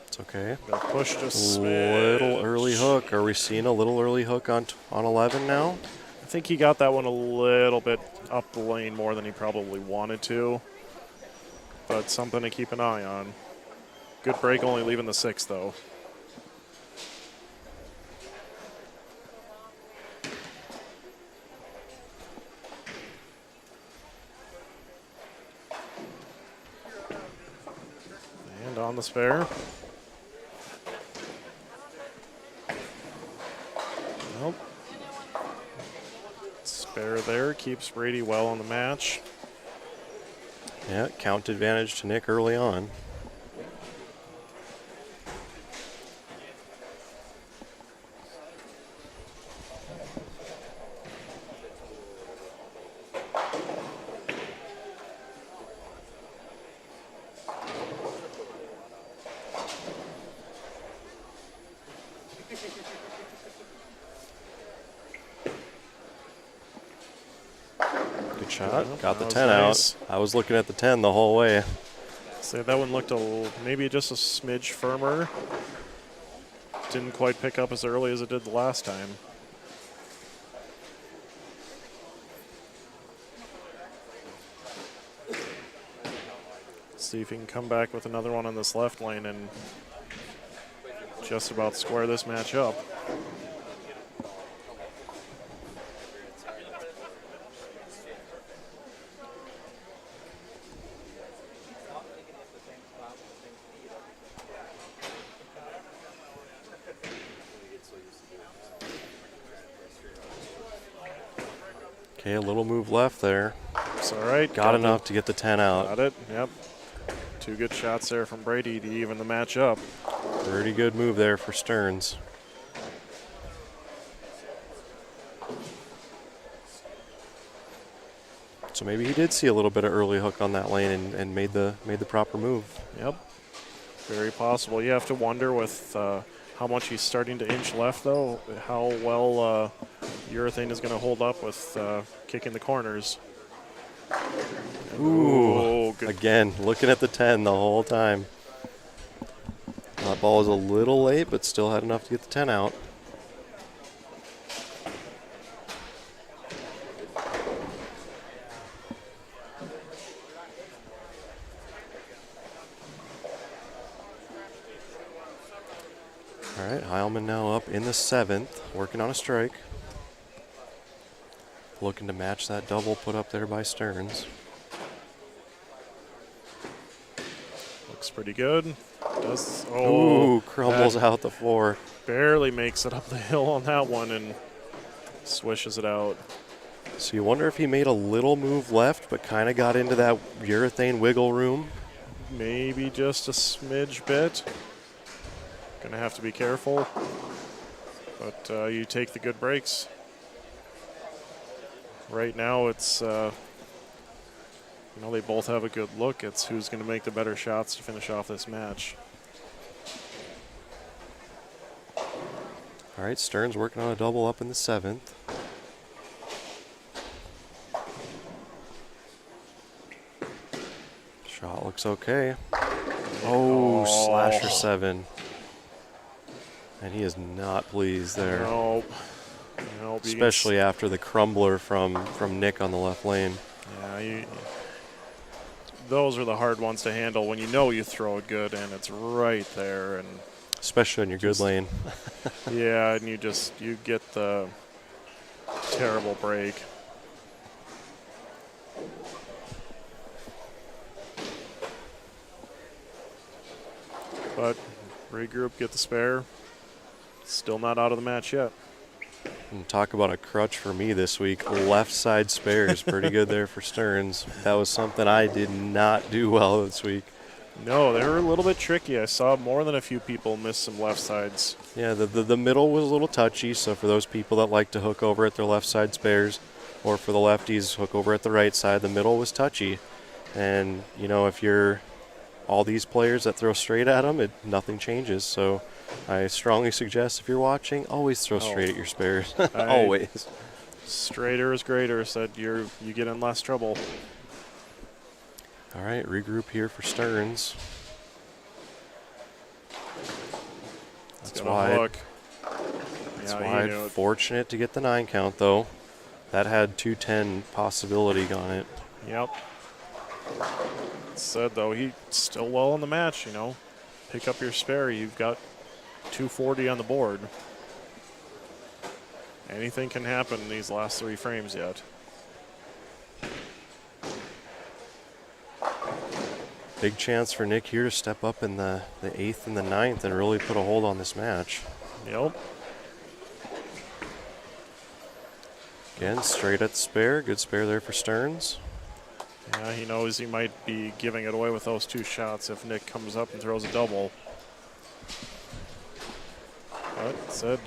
A: It's okay.
B: Got pushed a
A: Little
B: smidge.
A: early hook. Are we seeing a little early hook on 11 now?
B: I think he got that one a little bit up the lane more than he probably wanted to, but something to keep an eye on. Good break, only leaving the 6, though. And on the spare. Nope. Spare there keeps Brady well on the match.
A: Yeah, count advantage to Nick early on. Good shot.
B: Yeah,
A: Got the
B: that was
A: 10
B: nice.
A: out. I was looking at the 10 the whole way.
B: So that one looked maybe just a smidge firmer. Didn't quite pick up as early as it did the last time. See if he can come back with another one on this left lane and just about square this match up.
A: Okay, a little move left there.
B: It's all right.
A: Got enough to get the 10 out.
B: Got it. Yep. 2 good shots there from Brady to even the match up.
A: Pretty good move there for Stearns. So maybe he did see a little bit of early hook on that lane and made the proper move.
B: Yep. Very possible. You have to wonder with how much he's starting to inch left, though, how well urethane is going to hold up with kicking the corners.
A: Ooh,
B: good.
A: Again, looking at the 10 the whole time. That ball was a little late, but still had enough to get the 10 out. All right, Heilman now up in the 7th, working on a strike. Looking to match that double put up there by Stearns.
B: Looks pretty good.
A: Ooh, crumbles out the 4.
B: Barely makes it up the hill on that one and swishes it out.
A: So you wonder if he made a little move left, but kind of got into that urethane wiggle room.
B: Maybe just a smidge bit. Gonna have to be careful, but you take the good breaks. Right now it's, they both have a good look. It's who's gonna make the better shots to finish off this match.
A: All right, Stearns working on a double up in the 7th. Shot looks okay. Oh, slasher 7. And he is not pleased there.
B: Nope.
A: Especially after the crumbler from Nick on the left lane.
B: Yeah, those are the hard ones to handle when you know you throw it good and it's right there, and
A: Especially in your good lane.
B: yeah, and you get the terrible break. But regroup, get the spare. Still not out of the match yet.
A: And talk about a crutch for me this week. Left side spares, pretty good there for Stearns. That was something I did not do well this week.
B: No, they were a little bit tricky. I saw more than a few people miss some left sides.
A: Yeah, the middle was a little touchy, so for those people that like to hook over at their left side spares, or for the lefties, hook over at the right side, the middle was touchy. And, you know, if you're all these players that throw straight at them, nothing changes. So I strongly suggest, if you're watching, always throw straight at your spares. Always.
B: Straighter is greater, said you get in less trouble.
A: All right, regroup here for Stearns. That's wide.
B: Hook.
A: That's wide. Fortunate to get the 9 count, though. That had 210 possibility on it.
B: Yep. Said, though, he's still well in the match, you know. Pick up your spare. You've got 240 on the board. Anything can happen in these last 3 frames yet.
A: Big chance for Nick here to step up in the 8th and the 9th and really put a hold on this match.
B: Yep.
A: Again, straight at the spare. Good spare there for Stearns.
B: Yeah, he knows he might be giving it away with those 2 shots if Nick comes up and throws a double. But said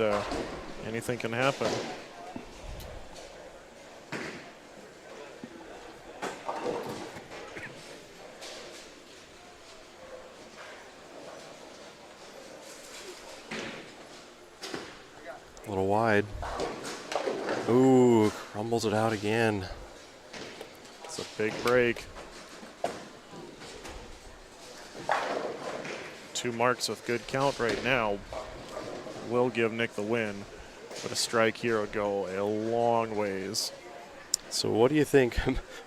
B: anything can happen.
A: A little wide. Ooh, crumbles it out again.
B: It's a big break. 2 marks with good count right now will give Nick the win, but a strike here would go a long ways.
A: So what do you think?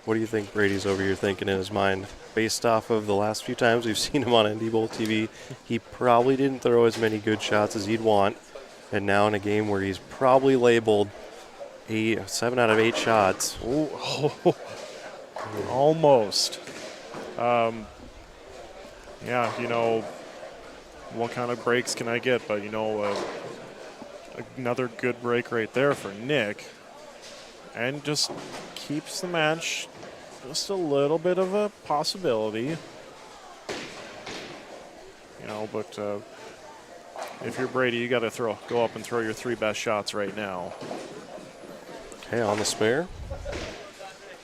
A: What do you think Brady's over here thinking in his mind? Based off of the last few times we've seen him on NDBowlTV, he probably didn't throw as many good shots as he'd want. And now in a game where he's probably labeled 7 out of 8 shots.
B: Ooh, almost. Yeah, you know, what kind of breaks can I get? But, you know, another good break right there for Nick. And just keeps the match just a little bit of a possibility. You know, but if you're Brady, you got to go up and throw your 3 best shots right now.
A: Okay, on the spare.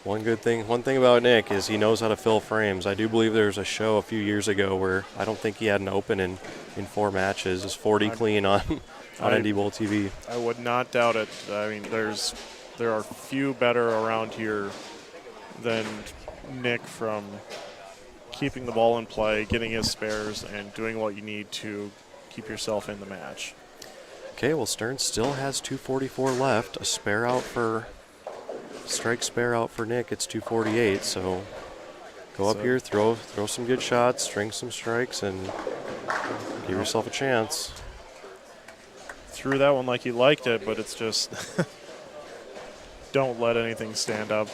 A: One thing about Nick is he knows how to fill frames. I do believe there was a show a few years ago where I don't think he had an open in 4 matches. It's 40 clean on NDBowlTV.
B: I would not doubt it. I mean, there are few better around here than Nick from keeping the ball in play, getting his spares, and doing what you need to keep yourself in the match.
A: Okay, well, Stearns still has 244 left. A strike spare out for Nick. It's 248, so go up here, throw some good shots, string some strikes, and give yourself a chance.
B: Threw that one like he liked it, but it's just don't let anything stand up.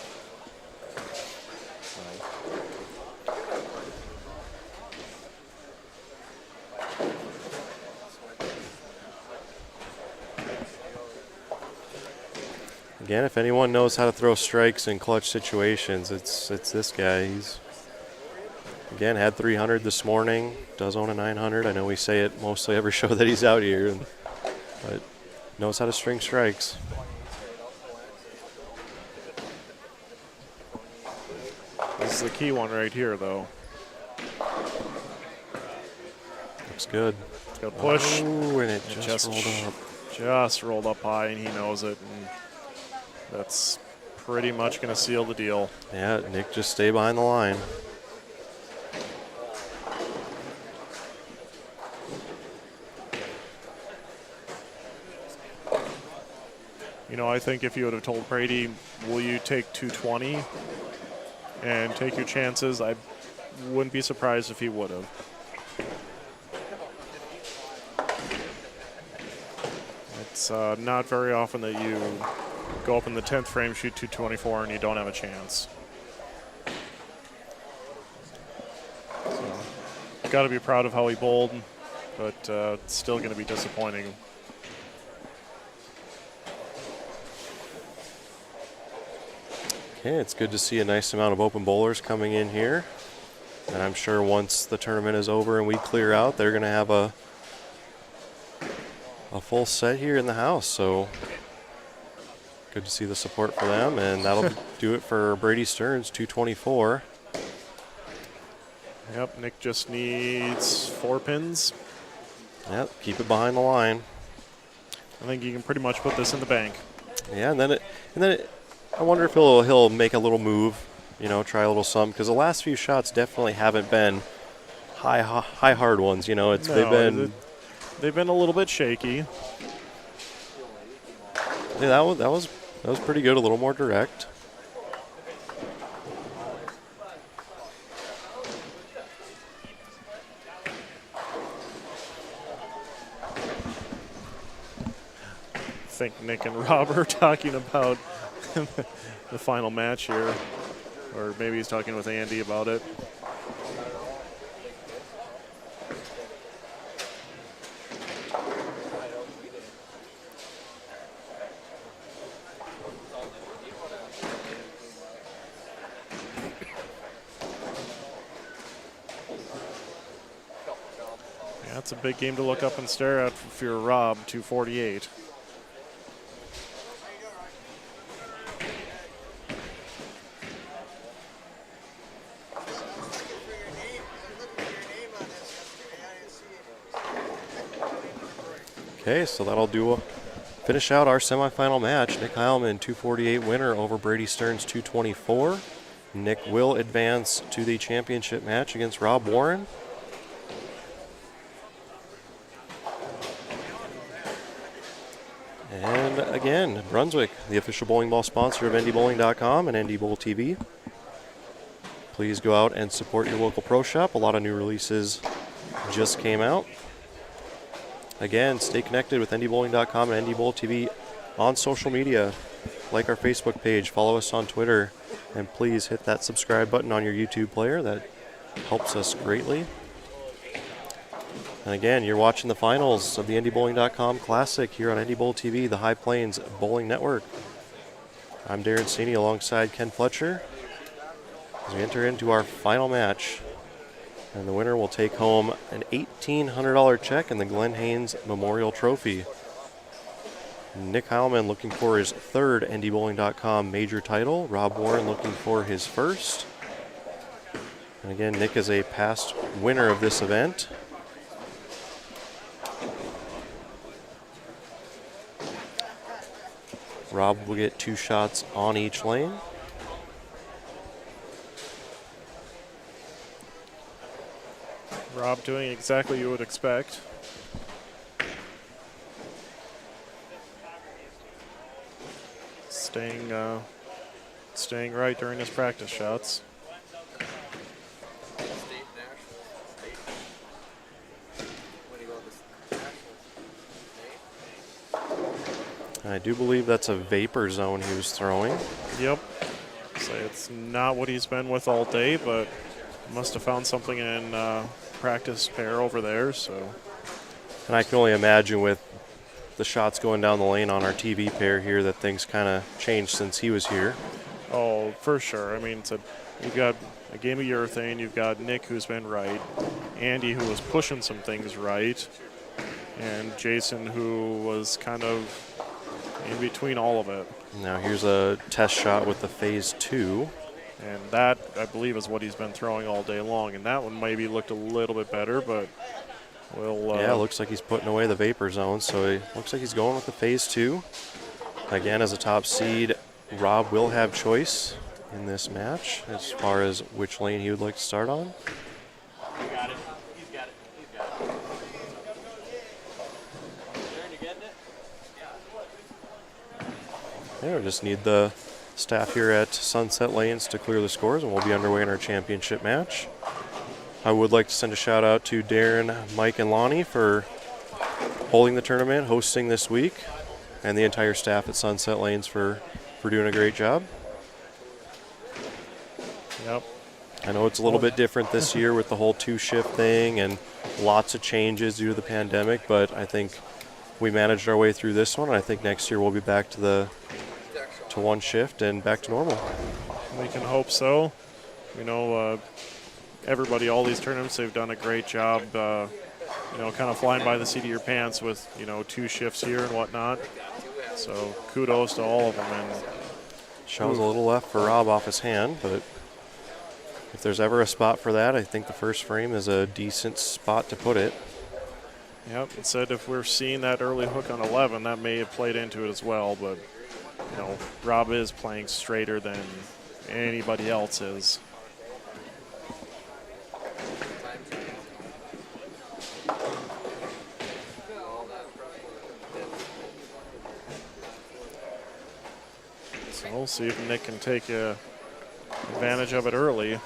A: Again, if anyone knows how to throw strikes in clutch situations, it's this guy. He's, again, had 300 this morning, does own a 900. I know we say it mostly every show that he's out here, but knows how to string strikes.
B: This is the key one right here, though.
A: Looks good.
B: It's got a push.
A: Oh, and it just rolled up.
B: Just rolled up high, and he knows it. And that's pretty much going to seal the deal.
A: Yeah, Nick, just stay behind the line.
B: You know, I think if you would have told Brady, will you take 220 and take your chances, I wouldn't be surprised if he would have. It's not very often that you go up in the 10th frame, shoot 224, and you don't have a chance. So, got to be proud of how he bowled, but it's still going to be disappointing.
A: Okay, it's good to see a nice amount of open bowlers coming in here. And I'm sure once the tournament is over and we clear out, they're going to have a full set here in the house. So good to see the support for them. And that'll do it for Brady Stearns, 224.
B: Yep, Nick just needs 4 pins.
A: Yep, keep it behind the line.
B: I think you can pretty much put this in the bank.
A: Yeah, and then I wonder if he'll make a little move, you know, try a little something, because the last few shots definitely haven't been high hard ones. You know,
B: they've been a little bit shaky.
A: Yeah, that was pretty good. A little more direct.
B: I think Nick and Rob are talking about the final match here, or maybe he's talking with Andy about it. Yeah, it's a big game to look up and stare at if you're Rob, 248.
A: Okay, so that'll finish out our semifinal match. Nick Heilman, 248 winner over Brady Stearns, 224. Nick will advance to the championship match against Rob Warren. And again, Brunswick, the official bowling ball sponsor of NDBowling.com and NDBowlTV. Please go out and support your local pro shop. A lot of new releases just came out. Again, stay connected with NDBowling.com and NDBowlTV on social media. Like our Facebook page, follow us on Twitter, and please hit that subscribe button on your YouTube player. That helps us greatly. And again, you're watching the finals of the NDBowling.com Classic here on NDBowlTV, the High Plains Bowling Network. I'm Darren Sini alongside Ken Fletcher as we enter into our final match. And the winner will take home an $1,800 check and the Glenn Haynes Memorial Trophy. Nick Heilman looking for his 3rd NDBowling.com major title. Rob Warren looking for his 1st. And again, Nick is a past winner of this event. Rob will get 2 shots on each lane.
B: Rob doing exactly you would expect. Staying right during his practice shots.
A: I do believe that's a vapor zone he was throwing.
B: Yep. So it's not what he's been with all day, but must have found something in practice pair over there. So,
A: and I can only imagine with the shots going down the lane on our TV pair here that things kind of changed since he was here.
B: Oh, for sure. I mean, you've got a game of urethane. You've got Nick, who's been right, Andy, who was pushing some things right, and Jason, who was kind of in between all of it.
A: Now here's a test shot with the phase 2.
B: And that, I believe, is what he's been throwing all day long. And that one maybe looked a little bit better, but we'll...
A: yeah, it looks like he's putting away the vapor zone, so it looks like he's going with the phase 2. Again, as a top seed, Rob will have choice in this match as far as which lane he would like to start on.
C: You got it. He's got it. He's got it. Darren, you getting it?
A: Yeah, we just need the staff here at Sunset Lanes to clear the scores, and we'll be underway in our championship match. I would like to send a shout out to Darren, Mike, and Lonnie for holding the tournament, hosting this week, and the entire staff at Sunset Lanes for doing a great job.
B: Yep.
A: I know it's a little bit different this year with the whole 2-shift thing and lots of changes due to the pandemic, but I think we managed our way through this one, and I think next year we'll be back to 1 shift and back to normal.
B: We can hope so. You know, everybody, all these tournaments, they've done a great job, you know, kind of flying by the seat of your pants with, you know, 2 shifts here and whatnot. So kudos to all of them. And
A: Shot was a little left for Rob off his hand, but if there's ever a spot for that, I think the first frame is a decent spot to put it.
B: yep, it said if we're seeing that early hook on 11, that may have played into it as well. But, you know, Rob is playing straighter than anybody else is. So we'll see if Nick can take advantage of it early.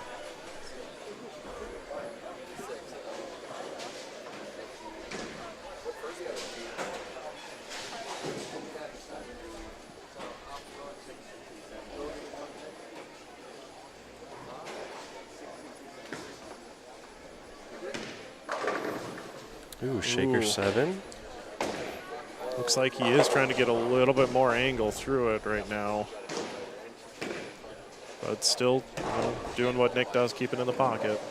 A: Ooh, shaker
B: Ooh.
A: 7.
B: Looks like he is trying to get a little bit more angle through it right now. But still, you know, doing what Nick does, keeping it in the pocket.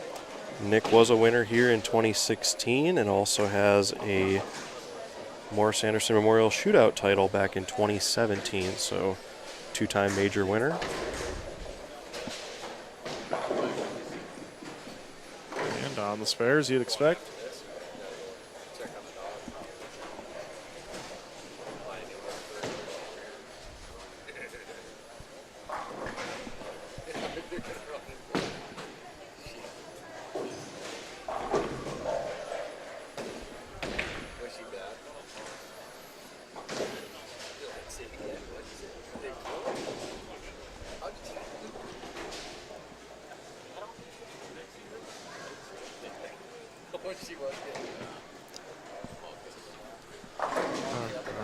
A: Nick was a winner here in 2016 and also has a Morris Anderson Memorial Shootout title back in 2017, so 2-time major winner.
B: And on the spares, you'd expect.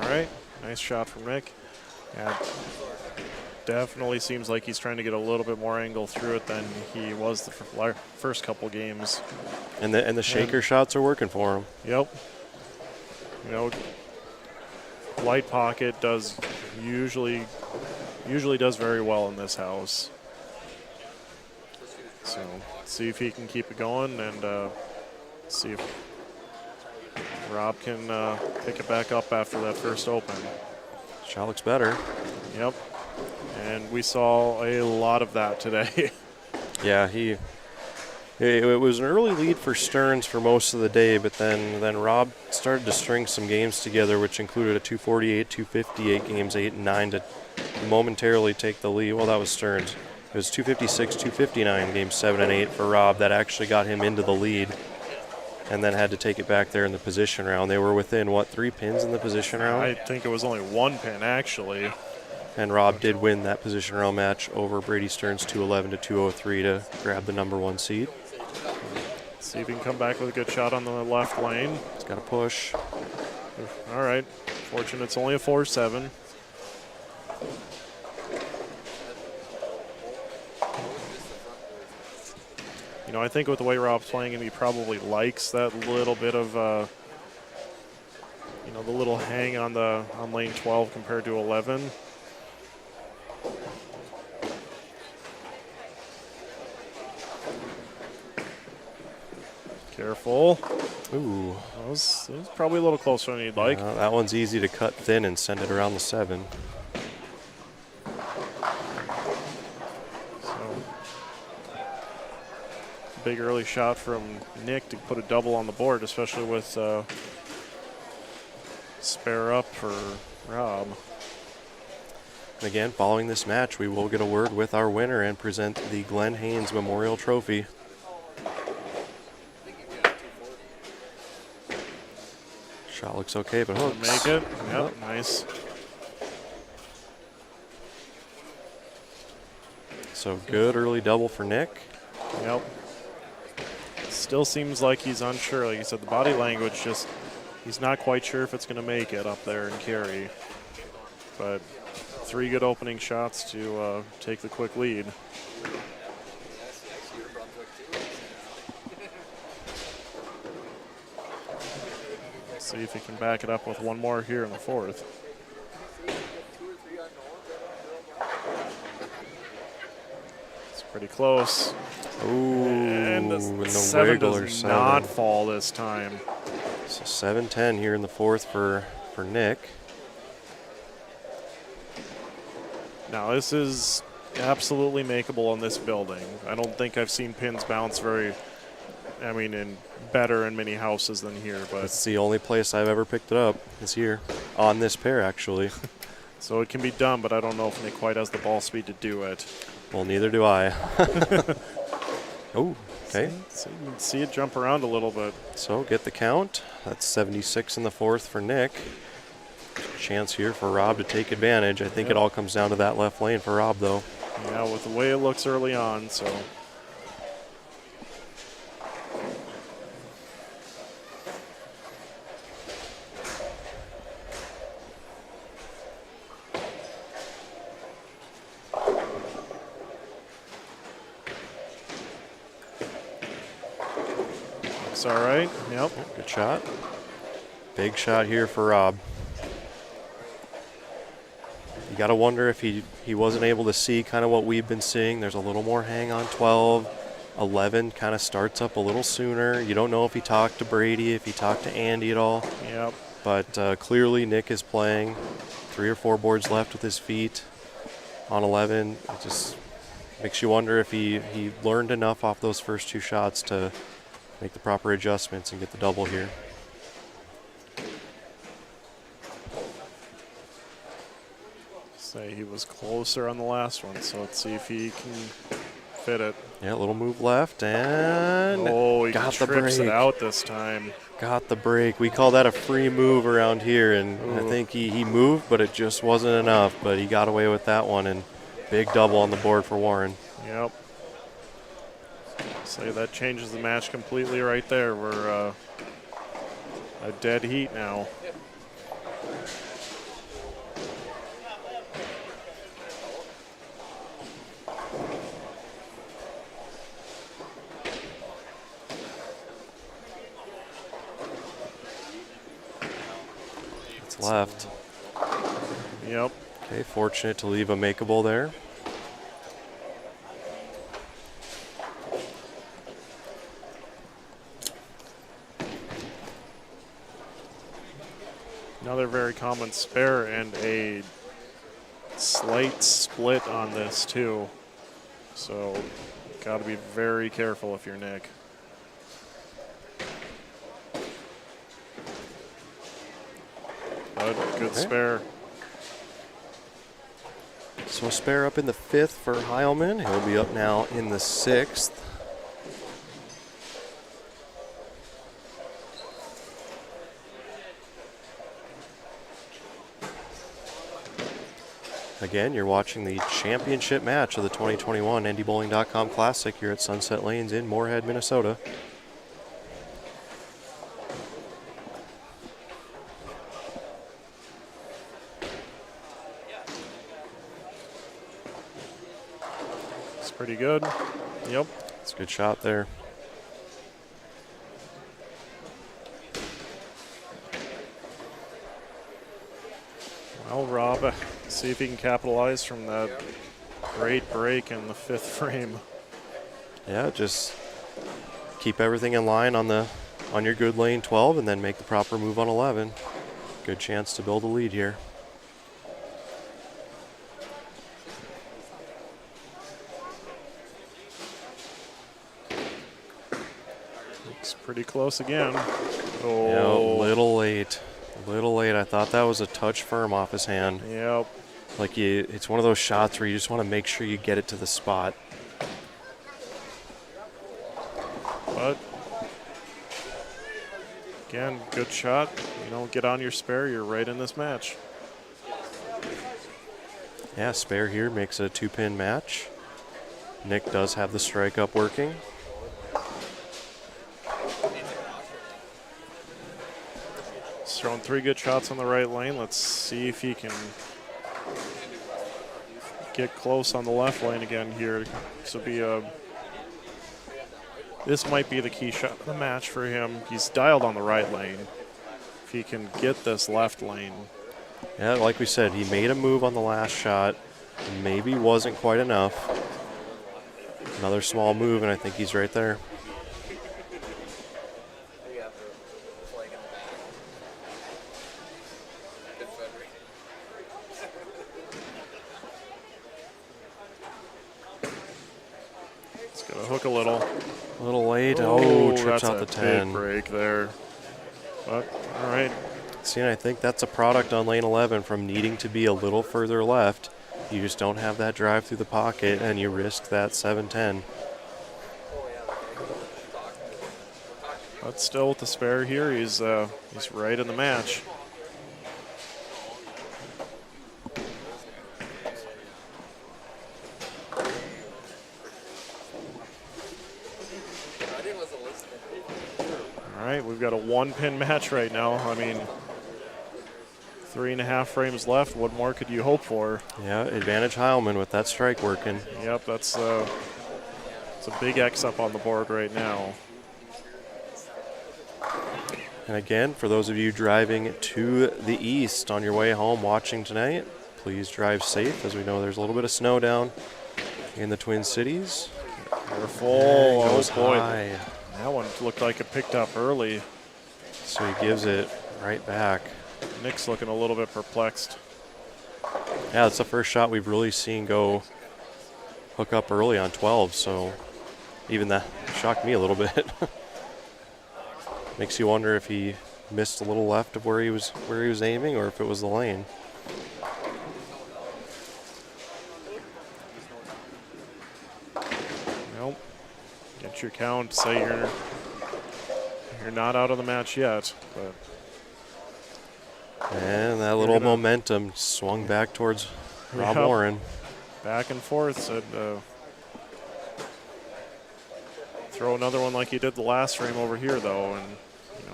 B: All right, nice shot from Nick. Yeah, definitely seems like he's trying to get a little bit more angle through it than he was the first couple games.
A: And the shaker shots are working for him.
B: Yep. You know, light pocket does usually does very well in this house. So see if he can keep it going and see if Rob can pick it back up after that first open.
A: Shot looks better.
B: Yep. And we saw a lot of that today.
A: Yeah, it was an early lead for Stearns for most of the day, but then Rob started to string some games together, which included a 248, 258 games 8 and 9 to momentarily take the lead. Well, that was Stearns. It was 256, 259 games 7 and 8 for Rob that actually got him into the lead, and then had to take it back there in the position round. They were within, 3 pins in the position round?
B: I think it was only 1 pin, actually.
A: And Rob did win that position round match over Brady Stearns 211 to 203 to grab the number 1 seed.
B: See if he can come back with a good shot on the left lane.
A: He's got to push.
B: All right. Fortunate it's only a 4-7. You know, I think with the way Rob's playing, and he probably likes that little bit of, you know, the little hang on lane 12 compared to 11. Careful.
A: Ooh.
B: That was probably a little closer than you'd like.
A: That one's easy to cut thin and send it around the 7.
B: So, big early shot from Nick to put a double on the board, especially with spare up for Rob.
A: Again, following this match, we will get a word with our winner and present the Glenn Haynes Memorial Trophy. Shot looks okay, but hooks.
B: Make it. Yep, nice.
A: So good early double for Nick.
B: Yep. Still seems like he's unsure. Like you said, the body language just, he's not quite sure if it's going to make it up there and carry. But 3 good opening shots to take the quick lead. See if he can back it up with one more here in the 4th. It's pretty close.
A: Ooh,
B: And
A: and
B: the
A: the
B: 7
A: regular
B: does
A: 7.
B: not fall this time.
A: So 7-10 here in the 4th for Nick.
B: Now this is absolutely makeable in this building. I don't think I've seen pins bounce in better in many houses than here, but
A: It's the only place I've ever picked it up is here on this pair, actually.
B: so it can be done, but I don't know if Nick quite has the ball speed to do it.
A: Well, neither do I. Oh, okay.
B: So you can see it jump around a little bit.
A: So get the count. That's 76 in the 4th for Nick. Chance here for Rob to take advantage. I think it all comes down to that left lane for Rob, though.
B: Yeah, with the way it looks early on, so. Looks all right. Yep.
A: Good shot. Big shot here for Rob. You got to wonder if he wasn't able to see kind of what we've been seeing. There's a little more hang on 12. 11 kind of starts up a little sooner. You don't know if he talked to Brady, if he talked to Andy at all.
B: Yep.
A: But clearly Nick is playing 3 or 4 boards left with his feet on 11. It just makes you wonder if he learned enough off those first 2 shots to make the proper adjustments and get the double here.
B: Say he was closer on the last one, so let's see if he can fit it.
A: Yeah, a little move left and
B: He
A: got the
B: trips
A: break.
B: it out this time.
A: Got the break. We call that a free move around here, and I think he moved, but it just wasn't enough. But he got away with that one, and big double on the board for Warren.
B: Yep. Say that changes the match completely right there. We're a dead heat now.
A: It's left.
B: Yep.
A: Okay, fortunate to leave a makeable there.
B: Another very common spare and a slight split on this too. So got to be very careful if you're Nick. But good spare.
A: So a spare up in the 5th for Heilman. He'll be up now in the 6th. Again, you're watching the championship match of the 2021 NDBowling.com Classic here at Sunset Lanes in Moorhead, Minnesota.
B: It's pretty good. Yep.
A: It's a good shot there.
B: Well, Rob, see if he can capitalize from that great break in the 5th frame.
A: Yeah, just keep everything in line on your good lane 12 and then make the proper move on 11. Good chance to build a lead here.
B: Looks pretty close again.
A: Yeah, little late. Little late. I thought that was a touch firm off his hand.
B: Yep.
A: Like it's one of those shots where you just want to make sure you get it to the spot.
B: But again, good shot. You know, get on your spare. You're right in this match.
A: Yeah, spare here makes it a 2-pin match. Nick does have the strike up working.
B: throwing 3 good shots on the right lane. Let's see if he can get close on the left lane again here. This might be the key shot of the match for him. He's dialed on the right lane. If he can get this left lane.
A: Yeah, like we said, he made a move on the last shot. Maybe wasn't quite enough. Another small move, and I think he's right there.
B: It's going to hook a little.
A: A little late. Oh, trips
B: that's
A: out the 10.
B: Big break there. But, all right.
A: See, and I think that's a product on lane 11 from needing to be a little further left. You just don't have that drive through the pocket, and you risk that 7-10.
B: But still with the spare here, he's right in the match. All right, we've got a 1-pin match right now. I mean, 3.5 frames left. What more could you hope for?
A: Yeah, advantage Heilman with that strike working.
B: Yep, it's a big X up on the board right now.
A: And again, for those of you driving to the east on your way home watching tonight, please drive safe, as we know there's a little bit of snow down in the Twin Cities.
B: Careful.
A: Oh
B: boy.
A: High.
B: That one looked like it picked up early.
A: So he gives it right back.
B: Nick's looking a little bit perplexed.
A: Yeah, it's the first shot we've really seen go hook up early on 12, so even that shocked me a little bit. Makes you wonder if he missed a little left of where he was aiming, or if it was the lane.
B: Nope. Get your count. Say you're not out of the match yet. But
A: And that little momentum swung back towards Rob
B: Yep.
A: Warren.
B: Back and forth. Said throw another one like you did the last frame over here, though, and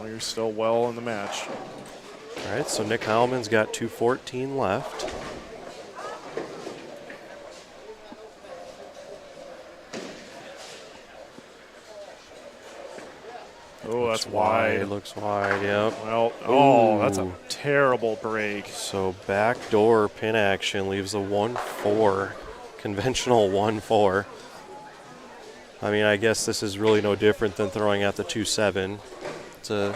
B: you're still well in the match.
A: All right, so Nick Heilman's got 2:14 left.
B: Oh, that's wide.
A: Looks wide, yep.
B: Well, that's a
A: Ooh.
B: terrible break.
A: So backdoor pin action leaves a 1-4, conventional 1-4. I mean, I guess this is really no different than throwing at the 2-7. It's a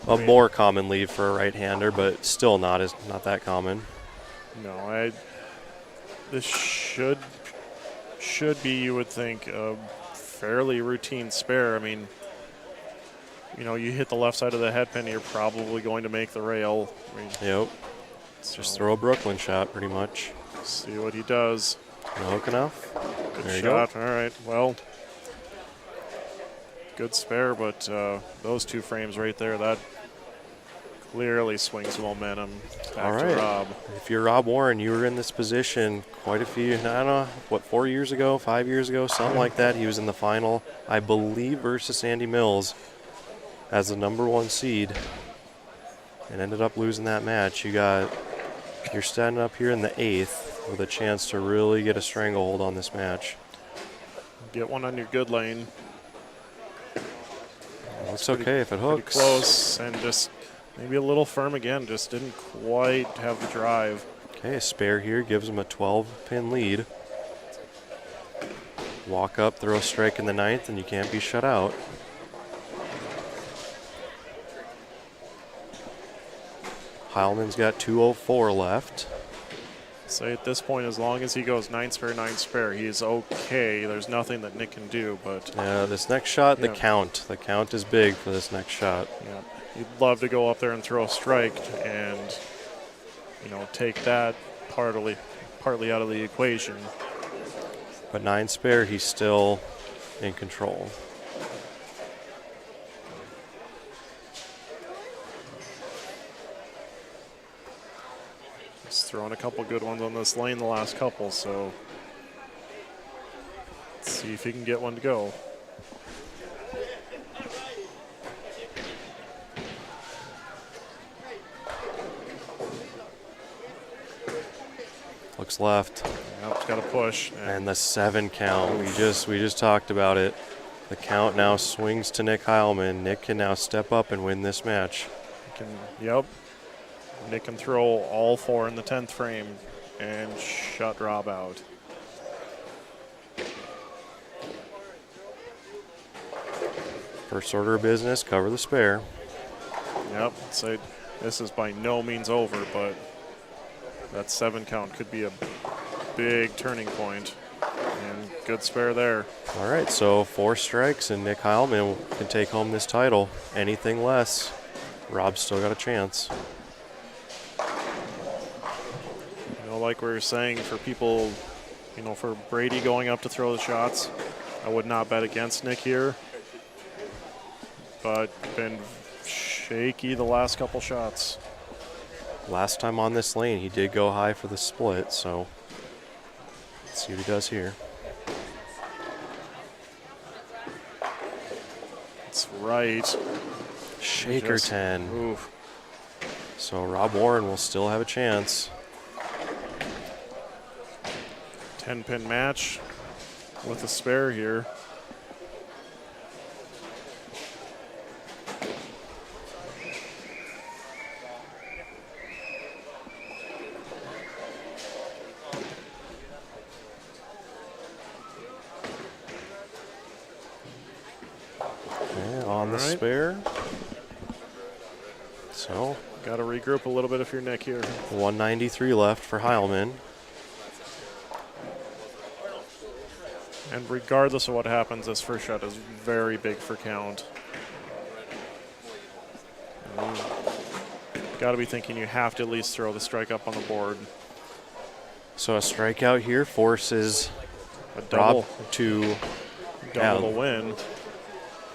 A: more common leave for a right-hander, but still not that common.
B: No, this should be, you would think, a fairly routine spare. I mean, you hit the left side of the head pin, you're probably going to make the rail. I mean,
A: Yep. Just throw a Brooklyn shot, pretty much.
B: See what he does.
A: No hook enough.
B: Good
A: There you
B: shot.
A: go.
B: All right. Well, good spare, but those 2 frames right there, that clearly swings momentum back
A: All
B: to
A: right.
B: Rob.
A: If you're Rob Warren, you were in this position quite a few, I don't know, 4 years ago, 5 years ago, something like that. He was in the final, I believe, versus Andy Mills as the number 1 seed and ended up losing that match. You're standing up here in the 8th with a chance to really get a stranglehold on this match.
B: Get one on your good lane.
A: Looks okay if it
B: Pretty
A: hooks.
B: close, and just maybe a little firm again. Just didn't quite have the drive.
A: Okay, a spare here gives him a 12-pin lead. Walk up, throw a strike in the 9th, and you can't be shut out. Heilman's got 2:04 left.
B: Say at this point, as long as he goes 9 spare, 9 spare, he's okay. There's nothing that Nick can do, but
A: This next shot,
B: Yeah.
A: the count is big for this next shot.
B: yeah, he'd love to go up there and throw a strike and, take that partly out of the equation.
A: But 9 spare, he's still in control.
B: He's thrown a couple good ones on this lane the last couple, so let's see if he can get one to go.
A: Looks left.
B: Yep, got to push.
A: And the 7 count. We just talked about it. The count now swings to Nick Heilman. Nick can now step up and win this match.
B: Yep. Nick can throw all 4 in the 10th frame and shut Rob out.
A: First order of business, cover the spare.
B: Yep, so this is by no means over, but that 7 count could be a big turning point. And good spare there.
A: All right, so 4 strikes and Nick Heilman can take home this title. Anything less, Rob's still got a chance.
B: You know, like we were saying, for people, you know, for Brady going up to throw the shots, I would not bet against Nick here. But been shaky the last couple shots.
A: Last time on this lane, he did go high for the split, so let's see what he does here.
B: That's right.
A: Shaker 10.
B: Oof.
A: So Rob Warren will still have a chance.
B: 10-pin match with a spare here.
A: On the spare. So,
B: got to regroup a little bit if you're Nick here.
A: 193 left for Heilman.
B: And regardless of what happens, this first shot is very big for count. Got to be thinking you have to at least throw the strike up on the board.
A: So a strikeout here forces
B: A double,
A: Rob to
B: double the win.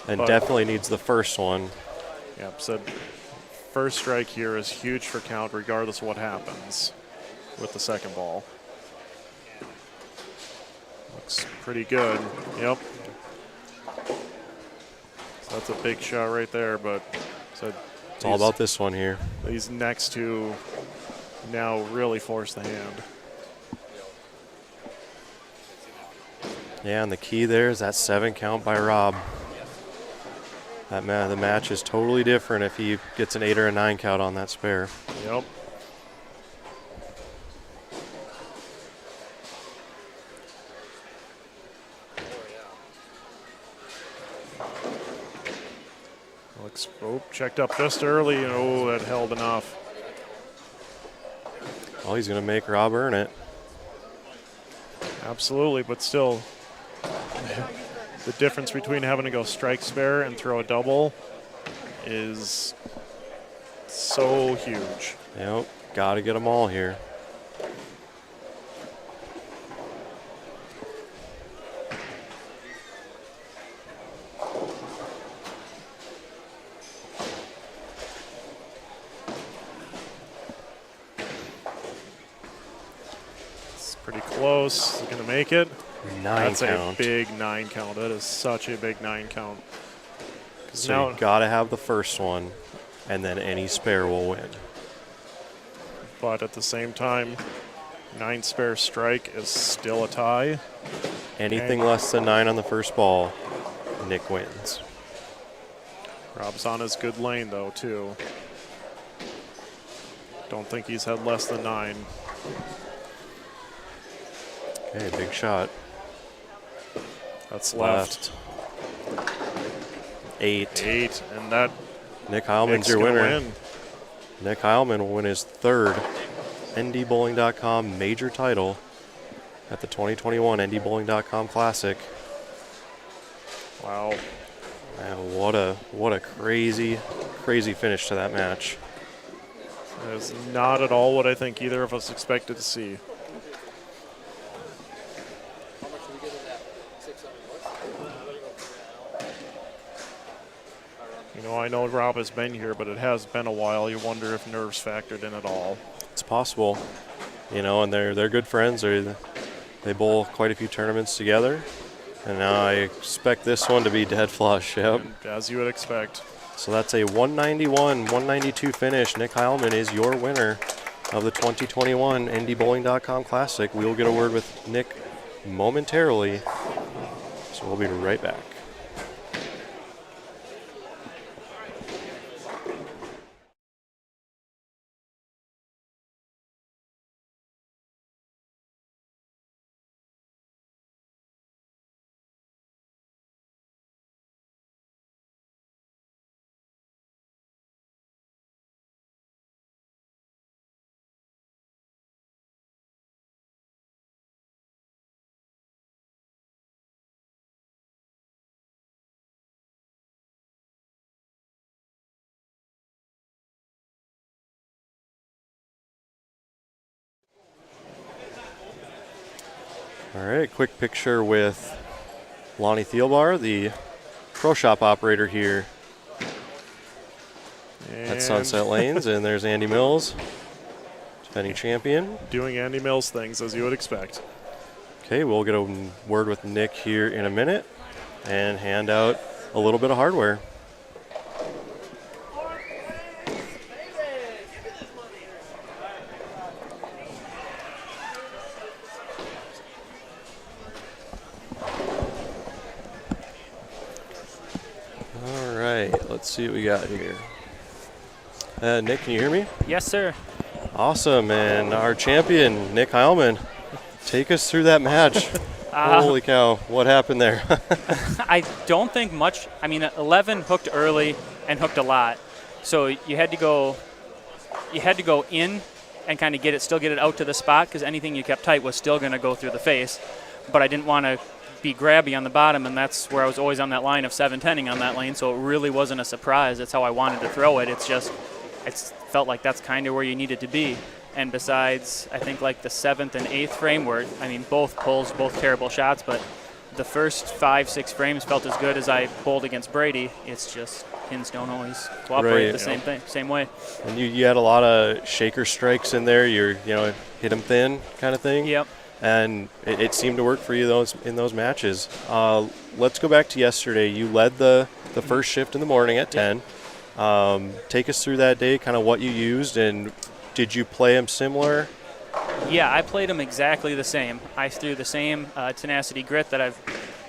A: and
B: but
A: definitely needs the first one.
B: Yep, so first strike here is huge for count regardless of what happens with the second ball. Looks pretty good. Yep. So that's a big shot right there, but so
A: It's all about this one here.
B: these next two now really force the hand.
A: Yeah, and the key there is that 7 count by Rob. The match is totally different if he gets an 8 or a 9 count on that spare.
B: Yep. Looks, checked up just early. Oh, that held enough.
A: Well, he's going to make Rob earn it.
B: Absolutely, but still, the difference between having to go strike spare and throw a double is so huge.
A: Yep, got to get them all here.
B: Pretty close. He's going to make it.
A: 9
B: That's
A: count.
B: a big 9 count. That is such a big 9 count.
A: So
B: now
A: you got to have the first one, and then any spare will win.
B: But at the same time, 9 spare strike is still a tie.
A: Anything less than 9 on the first ball, Nick wins.
B: Rob's on his good lane, though, too. Don't think he's had less than 9.
A: Okay, big shot.
B: That's left.
A: 8.
B: 8, and that
A: Nick Heilman's
B: Nick's
A: your
B: gonna
A: winner.
B: win.
A: Nick Heilman will win his 3rd NDBowling.com major title at the 2021 NDBowling.com Classic.
B: Wow.
A: Man, what a crazy finish to that match.
B: That is not at all what I think either of us expected to see. You know, I know Rob has been here, but it has been a while. You wonder if nerves factored in at all.
A: It's possible, you know, and they're good friends. They bowl quite a few tournaments together, and now I expect this one to be dead flush. Yep.
B: And as you would expect.
A: So that's a 191-192 finish. Nick Heilman is your winner of the 2021 NDBowling.com Classic. We will get a word with Nick momentarily, so we'll be right back. All right, quick picture with Lonnie Thielbar, the pro shop operator here at Sunset Lanes, and there's Andy Mills, defending champion.
B: Doing Andy Mills things, as you would expect.
A: Okay, we'll get a word with Nick here in a minute and hand out a little bit of hardware. All right, let's see what we got here. Nick, can you hear me?
C: Yes, sir.
A: Awesome, and our champion, Nick Heilman. Take us through that match. Holy cow, what happened there?
C: I don't think much. I mean, 11 hooked early and hooked a lot, so you had to go in and kind of still get it out to the spot, because anything you kept tight was still going to go through the face. But I didn't want to be grabby on the bottom, and that's where I was always on that line of 7-10ing on that lane, so it really wasn't a surprise. That's how I wanted to throw it. It felt like that's kind of where you needed to be. And besides, I think like the 7th and 8th frame were, I mean, both pulls, both terrible shots, but the first 5-6 frames felt as good as I bowled against Brady. It's just pins don't always cooperate same way.
A: And you had a lot of shaker strikes in there. Hit them thin kind of thing.
C: Yep.
A: And it seemed to work for you in those matches. Let's go back to yesterday. You led the first shift in the morning at 10. Take us through that day, kind of what you used, and did you play them similar?
C: Yeah, I played them exactly the same. I threw the same tenacity grit that I've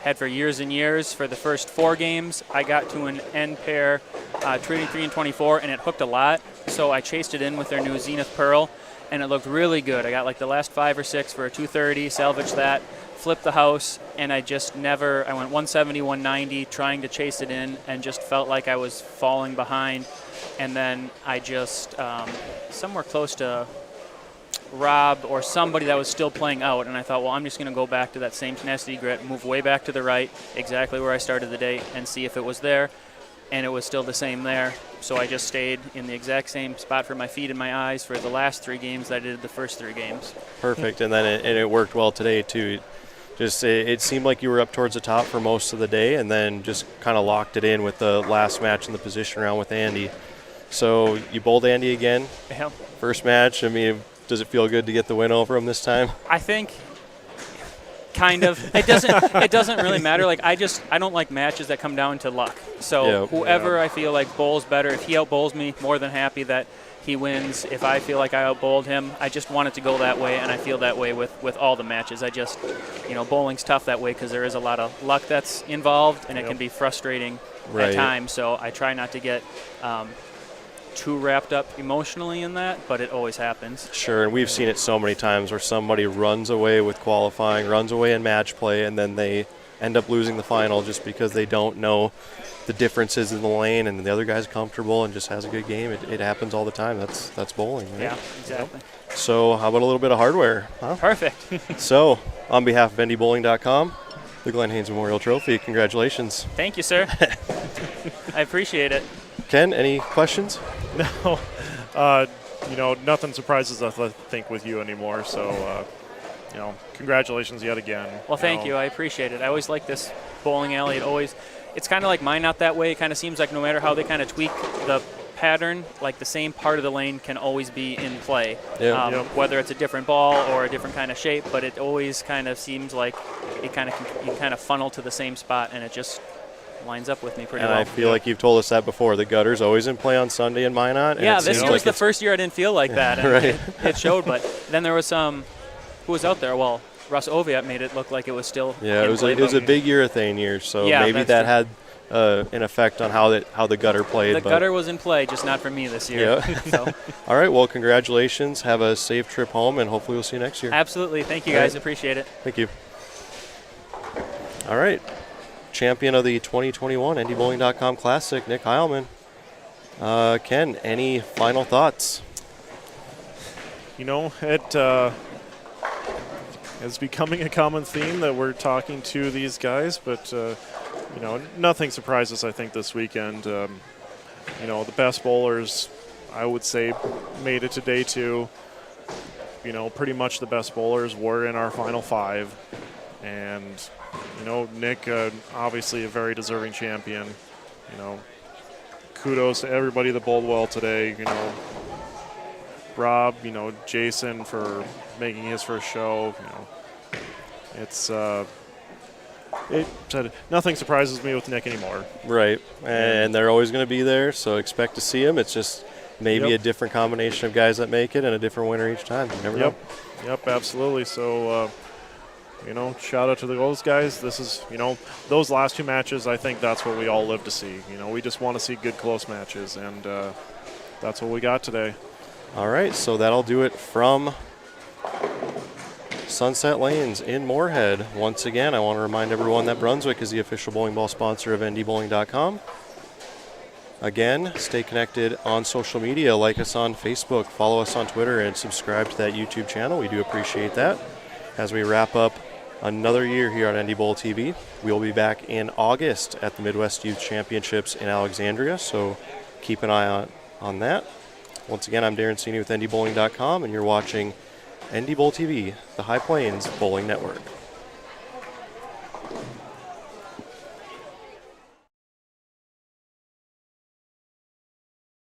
C: had for years and years. For the first 4 games, I got to an end pair, 23 and 24, and it hooked a lot. So I chased it in with their new Zenith Pearl, and it looked really good. I got like the last 5 or 6 for a 230, salvaged that, flipped the house, and I went 170, 190, trying to chase it in, and just felt like I was falling behind. And then I just, somewhere close to Rob or somebody that was still playing out, and I thought, well, I'm just going to go back to that same tenacity grit, move way back to the right, exactly where I started the day, and see if it was there. And it was still the same there. So I just stayed in the exact same spot for my feet and my eyes for the last 3 games that I did the first 3 games.
A: Perfect, and then it worked well today too. Just it seemed like you were up towards the top for most of the day, and then just kind of locked it in with the last match in the position round with Andy. So you bowled Andy again.
C: Yeah.
A: First match. I mean, does it feel good to get the win over him this time?
C: I think kind of. It doesn't really matter. Like I don't like matches that come down to luck. So whoever I feel like bowls better, if he outbowls me, more than happy that he wins. If I feel like I outbowled him, I just want it to go that way, and I feel that way with all the matches. I just, bowling's tough that way because there is a lot of luck that's involved, and it can be frustrating at times. So I try not to get too wrapped up emotionally in that, but it always happens.
A: Sure, and we've seen it so many times where somebody runs away with qualifying, runs away in match play, and then they end up losing the final just because they don't know the differences in the lane, and the other guy's comfortable and just has a good game. It happens all the time. That's bowling, right?
C: Yeah, exactly.
A: So how about a little bit of hardware? Huh?
C: Perfect.
A: So on behalf of NDBowling.com, the Glenn Haynes Memorial Trophy, congratulations.
C: Thank you, sir. I appreciate it.
A: Ken, any questions?
B: No. Nothing surprises us, I think, with you anymore. So, congratulations yet again.
C: Well, thank you. I appreciate it. I always like this bowling alley. It's kind of like mine out that way. It kind of seems like no matter how they kind of tweak the pattern, like the same part of the lane can always be in play. Whether it's a different ball or a different kind of shape, but it always kind of seems like you kind of funnel to the same spot, and it just lines up with me pretty
A: And
C: well.
A: I feel like you've told us that before. The gutter's always in play on Sunday in Minot.
C: Yeah,
A: and it
C: this
A: seems
C: year was
A: like
C: the
A: it's-
C: first year I didn't feel like that, and
A: Right.
C: it showed. But then there was some who was out there. Well, Russ Oviatt made it look like it was still.
A: Yeah,
C: in
A: it was
C: play,
A: a
C: but
A: big urethane year, so
C: Yeah,
A: maybe
C: that's
A: that
C: true.
A: had an effect on how the gutter played.
C: the
A: but
C: gutter was in play, just not for me this year.
A: Yeah.
C: So
A: All right, well, congratulations. Have a safe trip home, and hopefully we'll see you next year.
C: absolutely, thank you
A: All
C: guys,
A: right.
C: appreciate it.
A: Thank you. All right, champion of the 2021 NDBowling.com Classic, Nick Heilman. Ken, any final thoughts?
B: You know, it is becoming a common theme that we're talking to these guys, but you know, nothing surprises, I think, this weekend. You know, the best bowlers, I would say, made it to day 2. You know, pretty much the best bowlers were in our final 5. And, you know, Nick, obviously a very deserving champion. You know, kudos to everybody that bowled well today. You know, Rob, you know, Jason for making his first show. You know, it's nothing surprises me with Nick anymore.
A: Right, and they're always going to be there, so expect to see them. It's just maybe
B: Yep.
A: a different combination of guys that make it and a different winner each time. You never know.
B: Yep, absolutely. So, you know, shout out to those guys. This is, you know, those last 2 matches, I think that's what we all live to see. You know, we just want to see good, close matches, and that's what we got today.
A: All right, so that'll do it from Sunset Lanes in Moorhead. Once again, I want to remind everyone that Brunswick is the official bowling ball sponsor of NDBowling.com. Again, stay connected on social media. Like us on Facebook, follow us on Twitter, and subscribe to that YouTube channel. We do appreciate that. As we wrap up another year here on NDBowlTV, we'll be back in August at the Midwest Youth Championships in Alexandria, so keep an eye on that. Once again, I'm Darren Sini with NDBowling.com, and you're watching NDBowlTV, the High Plains Bowling Network.